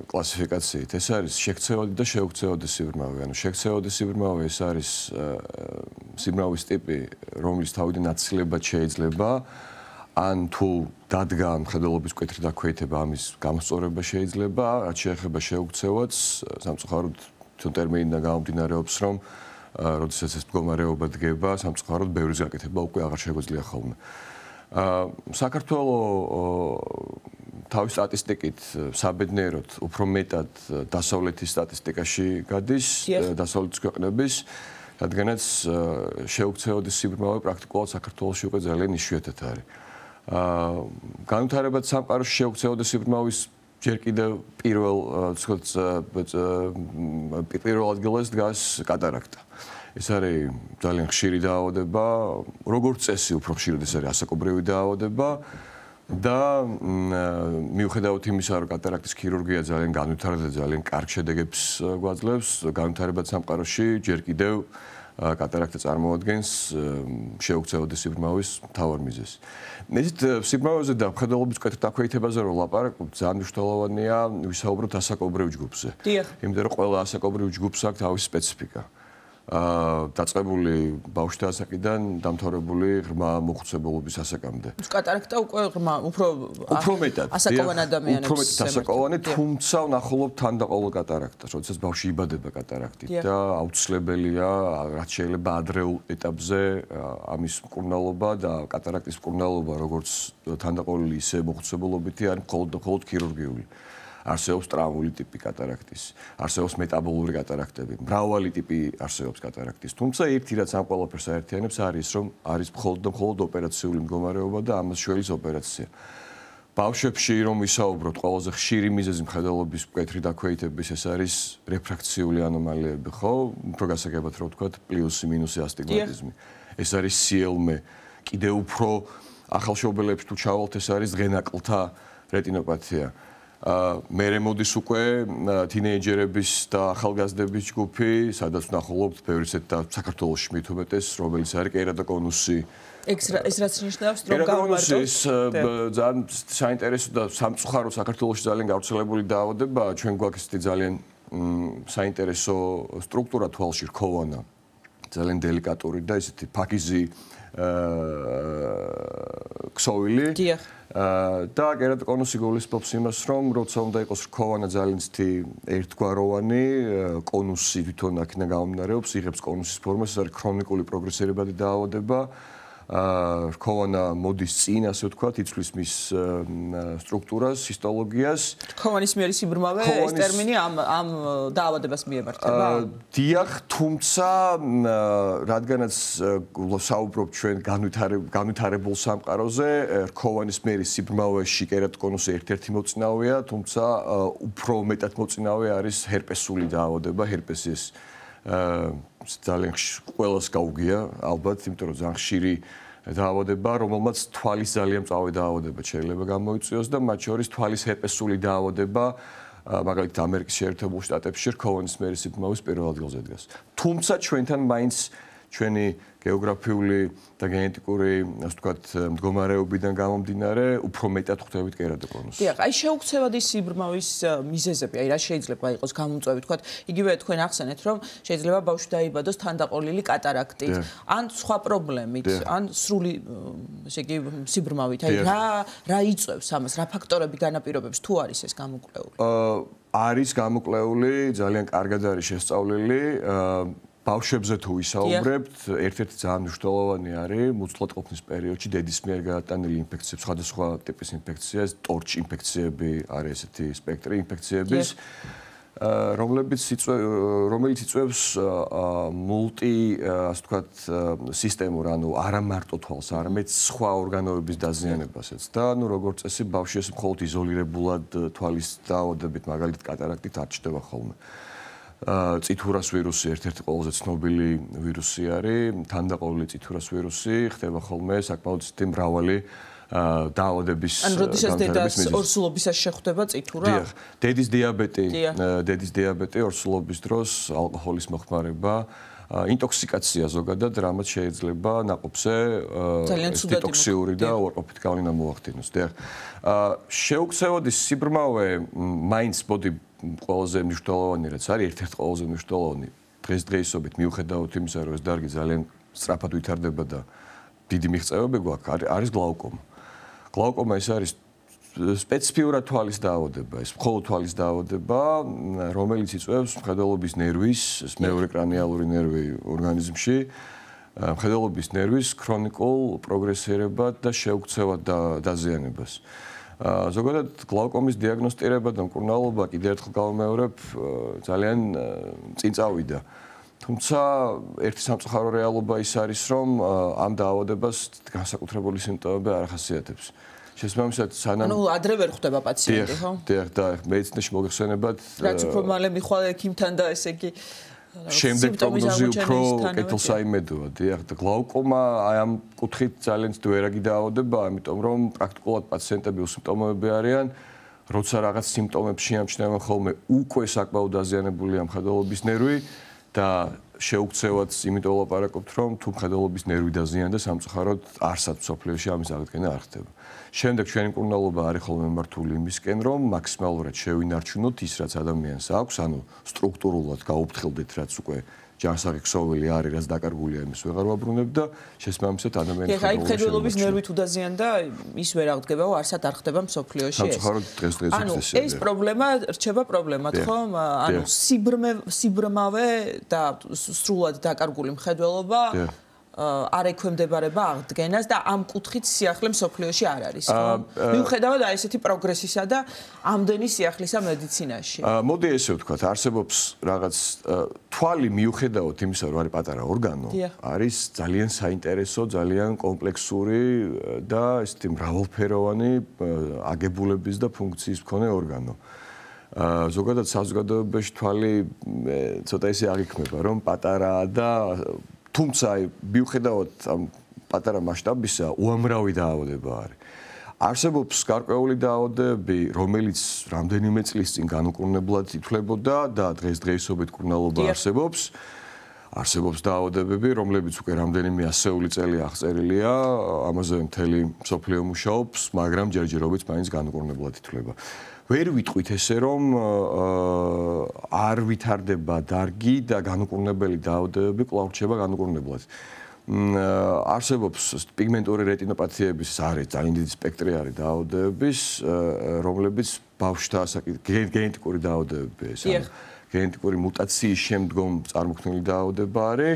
კლასიფიკაციით. ეს არის შექცევადი და შეუქცევადი სიბრმავე. ანუ შექცევადი სიბრმავე ეს არის სიბრმავის ტიპი, რომლის თავიდან აცილება შეიძლება ან თუ დადგა მხედველობის მკვეთრი დაქვეითება, ამის გამოსწორება შეიძლება, რაც შეეხება შეუქცევადს, სამწუხაროდ თვითონ ტერმინიდან გამომდინარეობს, რომ როდესაც ეს მდგომარეობა დგება, სამწუხაროდ ბევრი გაკეთება უკვე აღარ შეგვიძლია ხოლმე. საქართველოს თავის სტატისტიკით საბედნიეროდ უფრო მეტად დასავლეთის სტატისტიკაში გადის, დასავლეთის ქვეყნების, რადგანაც შეუქცევადი სიბრმავე პრაქტიკულად საქართველოში უკვე ძალიან იშვიათად არის. განვითარებად სამყაროში შეუქცევადი სიბრმავის ჯერ კიდევ პირველ ადგილას დგას კატარაქტა. ეს არის ძალიან ხშირი დაავადება, როგორც წესი უფრო ხშირად ეს არის ასაკობრივი დაავადება და მიუხედავად იმისა, რომ კატარაქტის ქირურგია ძალიან განვითარდა და ძალიან კარგ შედეგებს გვაძლევს, განვითარებად სამყაროში ჯერ კიდევ კატარაქტა წარმოადგენს შეუქცევადი სიბრმავის მთავარ მიზეზს. ესეთ სიბრმავეზე და მხედველობის მკვეთრ დაქვეითებაზე რომ ლაპარაკობთ, ძალიან მნიშვნელოვანია ვისაუბროთ ასაკობრივ ჯგუფზე. იმიტომ რომ ყველა ასაკობრივ ჯგუფს აქვს თავისი სპეციფიკა. დაწყებული ბავშვთა ასაკიდან დამთავრებული ღრმა მოხუცებულობის ასაკამდე. კატარაქტა უკვე ღრმა, უფრო მეტად ასაკოვან ადამიანებს. უფრო მეტად ასაკოვანი, თუმცა ვნახულობთ თანდაყოლო კატარაქტას, როდესაც ბავშვი იბადება კატარაქტით და აუცილებელია, რაც შეიძლება ადრეულ ეტაპზე ამის მკურნალობა და კატარაქტის მკურნალობა, როგორც თანდაყოლილი, ისე მოხუცებულობითი არის მხოლოდ ქირურგიული. არსებობს ტრავმული ტიპი კატარაქტის, არსებობს მეტაბოლური კატარაქტები, მრავალი ტიპი არსებობს კატარაქტის. თუმცა ერთი რაც ამ ყველაფერს აერთიანებს არის, რომ არის მხოლოდ ოპერაციული მდგომარეობა და ამას შველის ოპერაცია. ბავშვებში რომ ვისაუბროთ, ყველაზე ხშირი მიზეზი მხედველობის მკვეთრი დაქვეითების ეს არის რეფრაქციული ანომალიები, ხო? უფრო გასაგებად რო ვთქვათ, პლუსი მინუსი ასტიგმატიზმი. ეს არის CLM. კიდევ უფრო ახალშობილებში თუ ჩავალთ, ეს არის ღენაკლთა რეტინოპათია. მერე მოდის უკვე თინეიჯერების და ახალგაზრდების ჯგუფი, სადაც ვნახულობთ ბევრი ისეთ და საქართველოში მით უმეტეს, რომელიც არის კერატოკონუსი. ეს რაც ნიშნავს, რომ გამომართოს ძალიან საინტერესო და სამწუხარო საქართველოში ძალიან გავრცელებული დაავადებაა. ჩვენ გვაქვს ესეთი ძალიან საინტერესო სტრუქტურა თვალში, რქოვანა. ძალიან დელიკატური და ესეთი ფაქიზი ქსოვილი. და კერატოკონუსი გულისხმობს იმას, რომ როცა უნდა იყოს რქოვანა ძალიან ცივი ერთგვაროვანი, კონუსი თვითონ აქედან გამომდინარეობს, იღებს კონუსის ფორმას, ეს არის ქრონიკული პროგრესირებადი დაავადება. რქოვანა მოდის წინ, ასე ვთქვათ, იცვლის მის სტრუქტურას, ჰისტოლოგიას. რქოვანის მიერ სიბრმავე ეს ტერმინი ამ დაავადებას მიემართება? დიახ, თუმცა რადგანაც საუბრობთ ჩვენ განვითარებულ სამყაროზე, რქოვანის მიერ სიბრმავეში კერატოკონუსი ერთ-ერთი მოწინავეა, თუმცა უფრო მეტად მოწინავე არის ჰერპესული დაავადება, ჰერპესის ძალიან ყველას გაუგია, ალბათ, იმიტომ რომ ძალიან ხშირი დაავადება, რომელმაც თვალის ძალიან მწვავე დაავადება შეიძლება გამოიწვიოს და მათ შორის თვალის ჰერპესული დაავადება, მაგალითად ამერიკის შეერთებულ შტატებში რქოვანის მიერ სიბრმავის პირველ ადგილზე დგას. თუმცა ჩვენთან მაინც ჩვენი გეოგრაფიული და გენეტიკური, ასე ვთქვათ, მდგომარეობიდან გამომდინარე, უფრო მეტად ხვდებით კერატოკონუსს. დიახ, აი შეუქცევადი სიბრმავის მიზეზები, აი რა შეიძლება იყოს გამომწვევი, ვთქვათ, იგივე თქვენ ახსენეთ, რომ შეიძლება ბავშვი დაიბადოს თანდაყოლილი კატარაქტით, ან სხვა პრობლემით, ან სრული, ესე იგი, სიბრმავით. აი რა იწვევს ამას, რა ფაქტორები განაპირობებს, თუ არის ეს გამოკვლეული? არის გამოკვლეული, ძალიან კარგად არის შესწავლილი. ბავშვებზე თუ ვისაუბრებთ, ერთ-ერთი ძალიან მნიშვნელოვანი არის მუცლად ყოფნის პერიოდში დედის მიერ გადატანილი ინფექციები, სხვადასხვა ტიპის ინფექცია, ტორჩ ინფექციები არის ესეთი სპექტრი ინფექციების, რომელიც იწვევს მულტი, ასე ვთქვათ, სისტემურ, ანუ არა მარტო თვალს, არამედ სხვა ორგანოების დაზიანებასაც და ანუ როგორც წესი ბავშვი მხოლოდ იზოლირებულად თვალის დაავადებით, მაგალითად კატარაქტით არ ჩნდება ხოლმე. წითურას ვირუსი ერთ-ერთი ყველაზე ცნობილი ვირუსი არის, თანდაყოლილი წითურას ვირუსი, ხდება ხოლმე საკმაოდ მრავალი დაავადების როდესაც დედას ორსულობისას შეხვდება წითურა? დიახ, დედის დიაბეტი ორსულობის დროს ალკოჰოლის მოხმარება, ინტოქსიკაცია ზოგადად რამაც შეიძლება ნაყოფზე ტოქსიური და უარყოფით გავლენა მოახდინოს. დიახ. შეუქცევადი სიბრმავე მაინც ბოდი ყველაზე მნიშვნელოვანი რაც არის, ერთ-ერთი ყველაზე მნიშვნელოვანი დღესდღეობით მიუხედავად იმისა, რომ ეს დარგი ძალიან სწრაფად ვითარდება და დიდი მიღწევები გვაქვს, არის გლაუკომა. გლაუკომა ეს არის სპეციფიურად თვალის დაავადება, ეს მხოლოდ თვალის დაავადება, რომელიც იწვევს მხედველობის ნერვის, მეორე კრანიალური ნერვი ორგანიზმში, მხედველობის ნერვის ქრონიკულ პროგრესირებად და შეუქცევად დაზიანებას. ზოგადად გლაუკომის დიაგნოსტირება და მკურნალობა კიდევ ერთხელ გავამეორებ, ძალიან წინ წავიდა. თუმცა ერთი სამწუხარო რეალობა ის არის, რომ ამ დაავადებას განსაკუთრებული სიმპტომები არ ახასიათებს. შესაბამისად, სანამ ადრე ვერ ხვდება პაციენტი, ხო? დიახ, და მედიცინაში მოგეხსენებათ, რაც უფრო მალე მიხვალ ექიმთან და ესე იგი შემდეგ პროგნოზი უფრო კეთილსაიმედოა, დიახ, და გლაუკომა აი ამ კუთხით ძალიან ძვირაგი დაავადებაა, ამიტომ რომ პრაქტიკულად პაციენტები უსიმპტომოები არიან, როცა რაღაც სიმპტომები შეამჩნევენ ხოლმე უკვე საკმაოდ დაზიანებულია მხედველობის ნერვი და შეუქცევად იმიტომ ვლაპარაკობთ, რომ თუ მხედველობის ნერვი დაზიანდა, სამწუხაროდ არსად მსოფლიოში ამის აღდგენა არ ხდება. შემდეგ ჩვენი მკურნალობა არის ხოლმე მიმართული იმისკენ, რომ მაქსიმალურად შევინარჩუნოთ ის, რაც ადამიანს აქვს, ანუ სტრუქტურულად გაუფრთხილდეთ, რაც უკვე ჯანსაღი ქსოვილი არის, რაც დაკარგულია, იმის ვეღარ ვაბრუნებ და შესაბამისად ადამიანის მხედველობის ნერვი თუ დაზიანდა, ის ვერ აღდგებაო, არსად არ ხდება მსოფლიოში ეს. სამწუხაროდ დღესდღეობით ესეა. ეს პრობლემა რჩება პრობლემად, ხო? ანუ სიბრმავე და სრულად დაკარგული მხედველობა არ ექვემდებარება აღდგენას და ამ კუთხით სიახლე მსოფლიოში არ არის, ხო? მიუხედავად აი ესეთი პროგრესისა და ამდენი სიახლისა მედიცინაში. მოდი ესე ვთქვათ, არსებობს რაღაც თვალი მიუხედავად იმისა, რომ არის პატარა ორგანო, არის ძალიან საინტერესო, ძალიან კომპლექსური და ესეთი მრავალფეროვანი აგებულების და ფუნქციის მქონე ორგანო. ზოგადად საზოგადოებაში თვალი ცოტა ისე აღიქმება, რომ პატარაა და თუმცა მიუხედავად ამ პატარა მასშტაბისა, უამრავი დაავადება არის. არსებობს გარკვეული დაავადებები, რომელიც რამდენიმე წლის წინ განუკურნებლად ითვლებოდა და დღესდღეობით კურნალობა არსებობს. არსებობს დაავადებები, რომლებიც უკვე რამდენიმე ასეული წელი აღწერილია, ამაზე მთელი მსოფლიო მუშაობს, მაგრამ ჯერჯერობით მაინც განუკურნებლად ითვლება. ვერ ვიტყვით ესე, რომ არ ვითარდება დარგი და განუკურნებელი დაავადებები კვლავ რჩება განუკურნებლად. არსებობს პიგმენტური რეტინოპათიების არის ძალიან დიდი სპექტრი არის დაავადებების, რომლებიც ბავშვთა გენეტიკური დაავადებებია, ანუ გენეტიკური მუტაციის შემდგომ წარმოქმნილი დაავადება არის,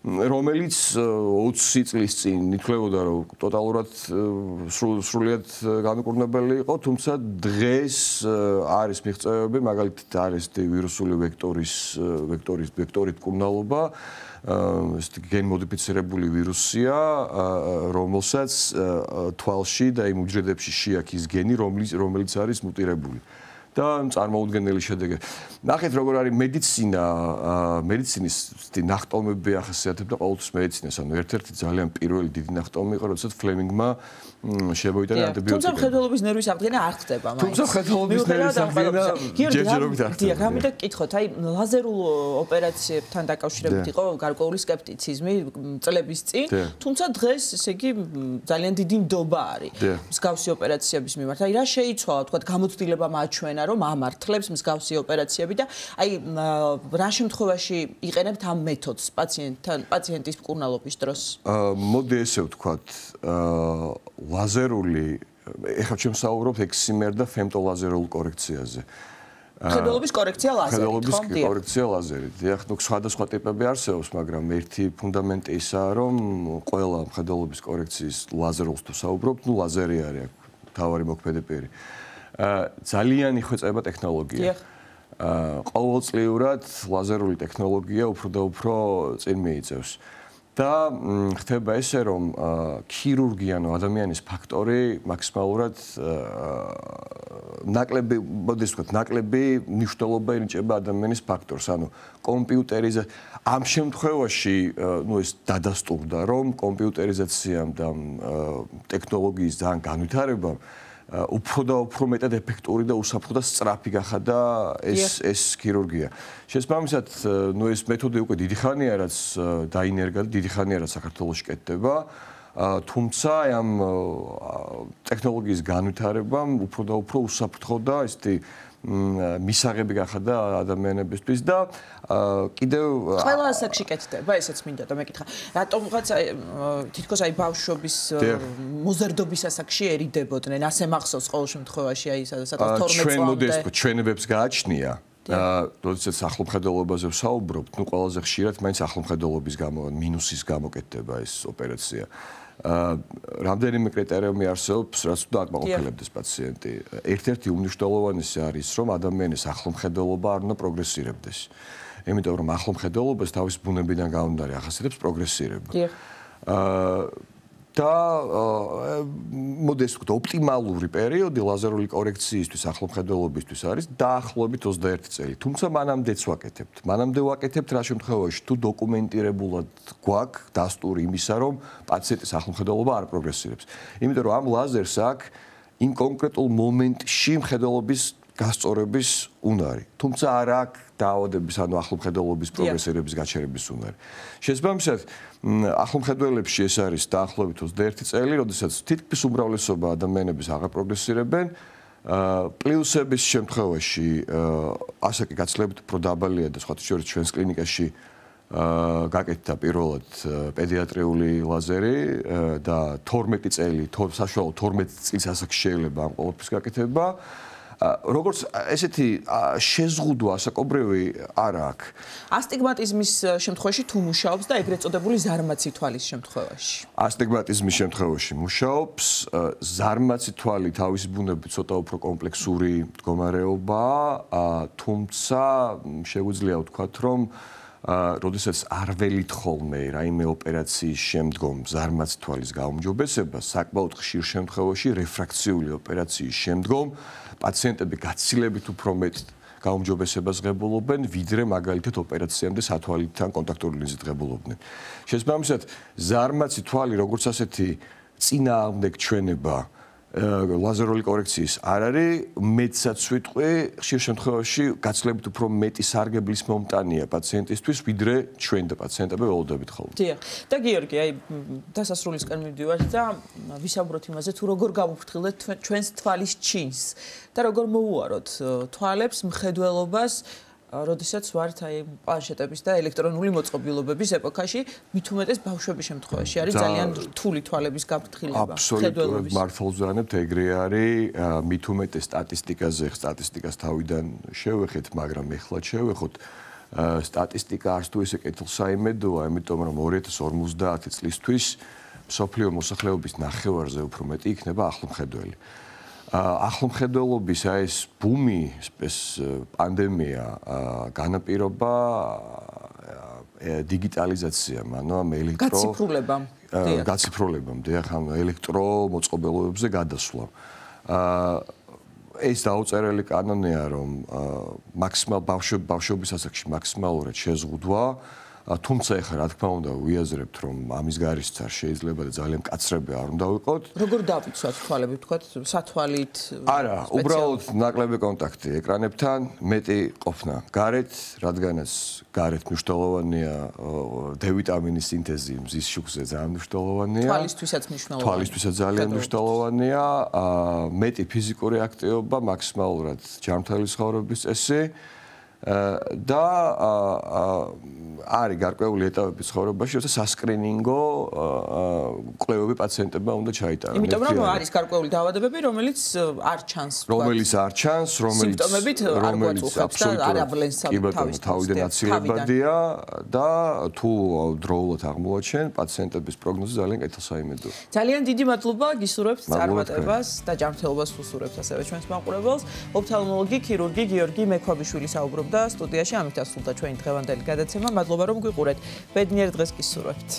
რომელიც 20 წლის წინ ითვლებოდა, რომ ტოტალურად სრულიად განუკურნებელი იყო, თუმცა დღეს არის მიღწევები, მაგალითად არის ვირუსული ვექტორით კურნალობა, ეს გენმოდიფიცირებული ვირუსია, რომელსაც თვალში და იმ უჯრედებში შეაქის გენი, რომელიც არის მუტირებული. და წარმოუდგენელი შედეგი. ნახეთ როგორ არის მედიცინის ნახტომები ახასიათებდა ყოველთვის მედიცინას, ანუ ერთ-ერთი ძალიან პირველი დიდი ნახტომი იყო, როდესაც ფლემინგმა შემოიტანა ანტიბიოტიკები. თუმცა მხედველობის ნერვის აღდგენა არ ხდება მაინც. თუმცა მხედველობის ნერვის აღდგენა ჯერჯერობით არ ხდება. დიახ, რამე გკითხოთ, აი ლაზერულ ოპერაციებთან დაკავშირებით იყო გარკვეული სკეპტიციზმი წლების წინ, თუმცა დღეს ესე იგი ძალიან დიდი ნდობა არის მსგავსი ოპერაციების მიმართ. აი რა შეიცვალა, თქვა გამოცდილება მაჩვენა, რომ ამართლებს მსგავსი ოპერაციები და აი რა შემთხვევაში იყენებთ ამ მეთოდს პაციენტის მკურნალობის დროს? მოდი ესე ვთქვათ, ლაზერული, ეხლა ჩვენ ვსაუბრობთ ექსიმერ და ფემტოლაზერულ კორექციაზე. მხედველობის კორექცია ლაზერით, ხო? მხედველობის კორექცია ლაზერით. დიახ, ნუ სხვადასხვა ტიპები არსებობს, მაგრამ ერთი ფუნდამენტი ისაა, რომ ყველა მხედველობის კორექციის ლაზერულს თუ საუბრობთ, ნუ ლაზერი არის თავარი მოქმედი პირი. ძალიან იხვეწება ტექნოლოგია. ყოველწლიურად ლაზერული ტექნოლოგია უფრო და უფრო წინ მიიწევს. და ხდება ესე რომ ქირურგიანო ადამიანის ფაქტორი მაქსიმალურად ნაკლები, მოდი ვთქვათ, ნაკლები მნიშვნელობა ენიჭება ადამიანის ფაქტორს, ანუ კომპიუტერიზა ამ შემთხვევაში, ეს დადასტურდა, რომ კომპიუტერიზაციამ და ტექნოლოგიის ძალიან განვითარებამ უფრო და უფრო მეტად ეფექტური და უსაფრთხო და სწრაფი გახადა ეს ქირურგია. შესაბამისად, ეს მეთოდი უკვე დიდი ხანია, რაც დაინერგა და დიდი ხანია, რაც საქართველოში კეთდება. თუმცა ამ ტექნოლოგიის განვითარებამ უფრო და უფრო უსაფრთხო და ესეთი მისაღები გახადა ადამიანებისთვის და კიდევ ყველა ასაკში კეთდება, ესეც მინდა და მეკითხა. რატომღაც თითქოს ბავშვობის მოზარდობის ასაკში ერიდებოდნენ, ასე მახსოვს ყოველ შემთხვევაში სადაც 12 ჩვენ მოდესტ ჩვენებებს გააჩნია როდესაც ახლომხედველობაზე ვსაუბრობთ, ყველაზე ხშირად მაინც ახლომხედველობის გამო, მინუსის გამო კეთდება ეს ოპერაცია. რამდენიმე კრიტერიუმი არსებობს, რაც უნდა აკმაყოფილებდეს პაციენტი. ერთ-ერთი უმნიშვნელოვანესი არის, რომ ადამიანის ახლომხედველობა არ უნდა პროგრესირებდეს. იმიტომ რომ ახლომხედველობას თავის ბუნებიდან გამომდინარე ახასიათებს პროგრესირება. და მოდესტ ვთქვათ, ოპტიმალური პერიოდი ლაზერული კორექციისთვის ახლომხედველობისთვის არის დაახლოებით 21 წელი. თუმცა მანამდეც ვაკეთებთ. მანამდე ვაკეთებთ რა შემთხვევაში, თუ დოკუმენტირებულად გვაქვს დასტური იმისა, რომ პაციენტის ახლომხედველობა არ პროგრესირებს. იმიტომ რომ ამ ლაზერს აქვს იმ კონკრეტულ მომენტში მხედველობის გასწორების უნარი. თუმცა არ აქვს დაავადების, ანუ ახლომხედველობის პროგრესირების გაჩერების უნარი. შესაბამისად, ახლომხედველებში ეს არის დაახლოებით 21 წელი, როდესაც თითქმის უმრავლესობა ადამიანების აღარ პროგრესირებენ. პლუსების შემთხვევაში ასე კი გაცილებით უფრო დაბალია და სხვათა შორის ჩვენს კლინიკაში გაკეთდა პირველად პედიატრიული ლაზერი და 12 წელი, საშუალო 12 წლის ასაკში შეიძლება ამ ყოველთვის გაკეთება. როგორც ესეთი შეზღუდვა ასაკობრივი არ აქვს. ასტიგმატიზმის შემთხვევაში თუ მუშაობს და ეგრეთ წოდებული ზარმაცი თვალის შემთხვევაში. ასტიგმატიზმის შემთხვევაში მუშაობს, ზარმაცი თვალი თავისი ბუნებით ცოტა უფრო კომპლექსური მდგომარეობაა, თუმცა შეგვიძლია ვთქვათ, რომ როდესაც არ ველით ხოლმე რაიმე ოპერაციის შემდგომ ზარმაცი თვალის გაუმჯობესება, საკმაოდ ხშირ შემთხვევაში რეფრაქციული ოპერაციის შემდგომ პაციენტები გაცილებით უფრო მეტ გაუმჯობესებას ღებულობენ, ვიდრე მაგალითად ოპერაციამდე სათვალითან კონტაქტური ლინზით ღებულობდნენ. შესაბამისად, ზარმაცი თვალი როგორც ასეთი წინააღმდეგ ჩვენება ლაზერული კორექციის არ არის, მეტსაც ვიტყვი, ხშირ შემთხვევაში გაცილებით უფრო მეტი სარგებლის მომტანია პაციენტისთვის, ვიდრე ჩვენ და პაციენტები ველოდებით ხოლმე. დიახ. და გიორგი, დასასრულისკენ მივდივართ და ვისაუბროთ იმაზე, თუ როგორ გავუფრთხილდეთ ჩვენს თვალის ჩინს და როგორ მოუაროთ თვალებს, მხედველობას, როდესაც ვართ პლანშეტების და ელექტრონული მოწყობილობების ეპოქაში, მით უმეტეს ბავშვების შემთხვევაში არის ძალიან რთული თვალების გაფრთხილება. აბსოლუტურად მართალს ვზანებთ, ეგრე არის, მით უმეტეს სტატისტიკას თავიდან შევეხეთ, მაგრამ ეხლა შევეხოთ. სტატისტიკა არც თუ ესე კეთილსაიმედოა, იმიტომ რომ 2050 წლისთვის მსოფლიო მოსახლეობის ნახევარზე უფრო მეტი იქნება ახლომხედველი. ახლომხედველობის ეს ბუმი, ეს პანდემია განაპირობა დიგიტალიზაციამ, ანუ ამ გაციფრულებამ, ანუ ელექტრომოწყობილობებზე გადასვლამ. ეს დაუწერელი კანონია, რომ ბავშვობის ასაკში მაქსიმალურად შეზღუდვა, თუმცა ეხლა რა თქმა უნდა ვიაზრებთ, რომ ამის გარისც შეიძლება და ძალიან მკაცრები არ უნდა ვიყოთ. როგორ დავიცვათ თვალები, ვთქვათ, სათვალით? არა, უბრალოდ ნაკლები კონტაქტი ეკრანებთან, მეტი ყოფნა გარეთ, რადგანაც გარეთ მნიშვნელოვანია დ-ვიტამინის სინთეზი მზის შუქზე ძალიან მნიშვნელოვანია. თვალისთვისაც მნიშვნელოვანია. თვალისთვისაც ძალიან მნიშვნელოვანია, მეტი ფიზიკური აქტივობა, მაქსიმალურად ჯანმრთელი ცხოვრების წესი. და არის გარკვეული ეტაპები ცხოვრებაში, როცა სასკრინინგო კვლევები პაციენტებმა უნდა ჩაიტარონ. იმიტომ რომ არის გარკვეული დაავადებები, რომელიც არ ჩანს. რომელიც არ ჩანს, რომელიც აბსოლუტურად თავიდან აცილებადია და თუ დროულად აღმოაჩენ, პაციენტების პროგნოზი ძალიან კეთილსაიმედოა. ძალიან დიდი მადლობა, გისურვებთ წარმატებას და ჯანმრთელობას უსურვებთ ასევე ჩვენს მაყურებელს. ოფთალმოლოგი, ქირურგი გიორგი მექვაბიშვილი საუბრობდა სტუდიაში, ამით დასრულდა ჩვენი დღევანდელი გადაცემა. მადლობა რომ გვიყურეთ. ბედნიერ დღეს გისურვებთ.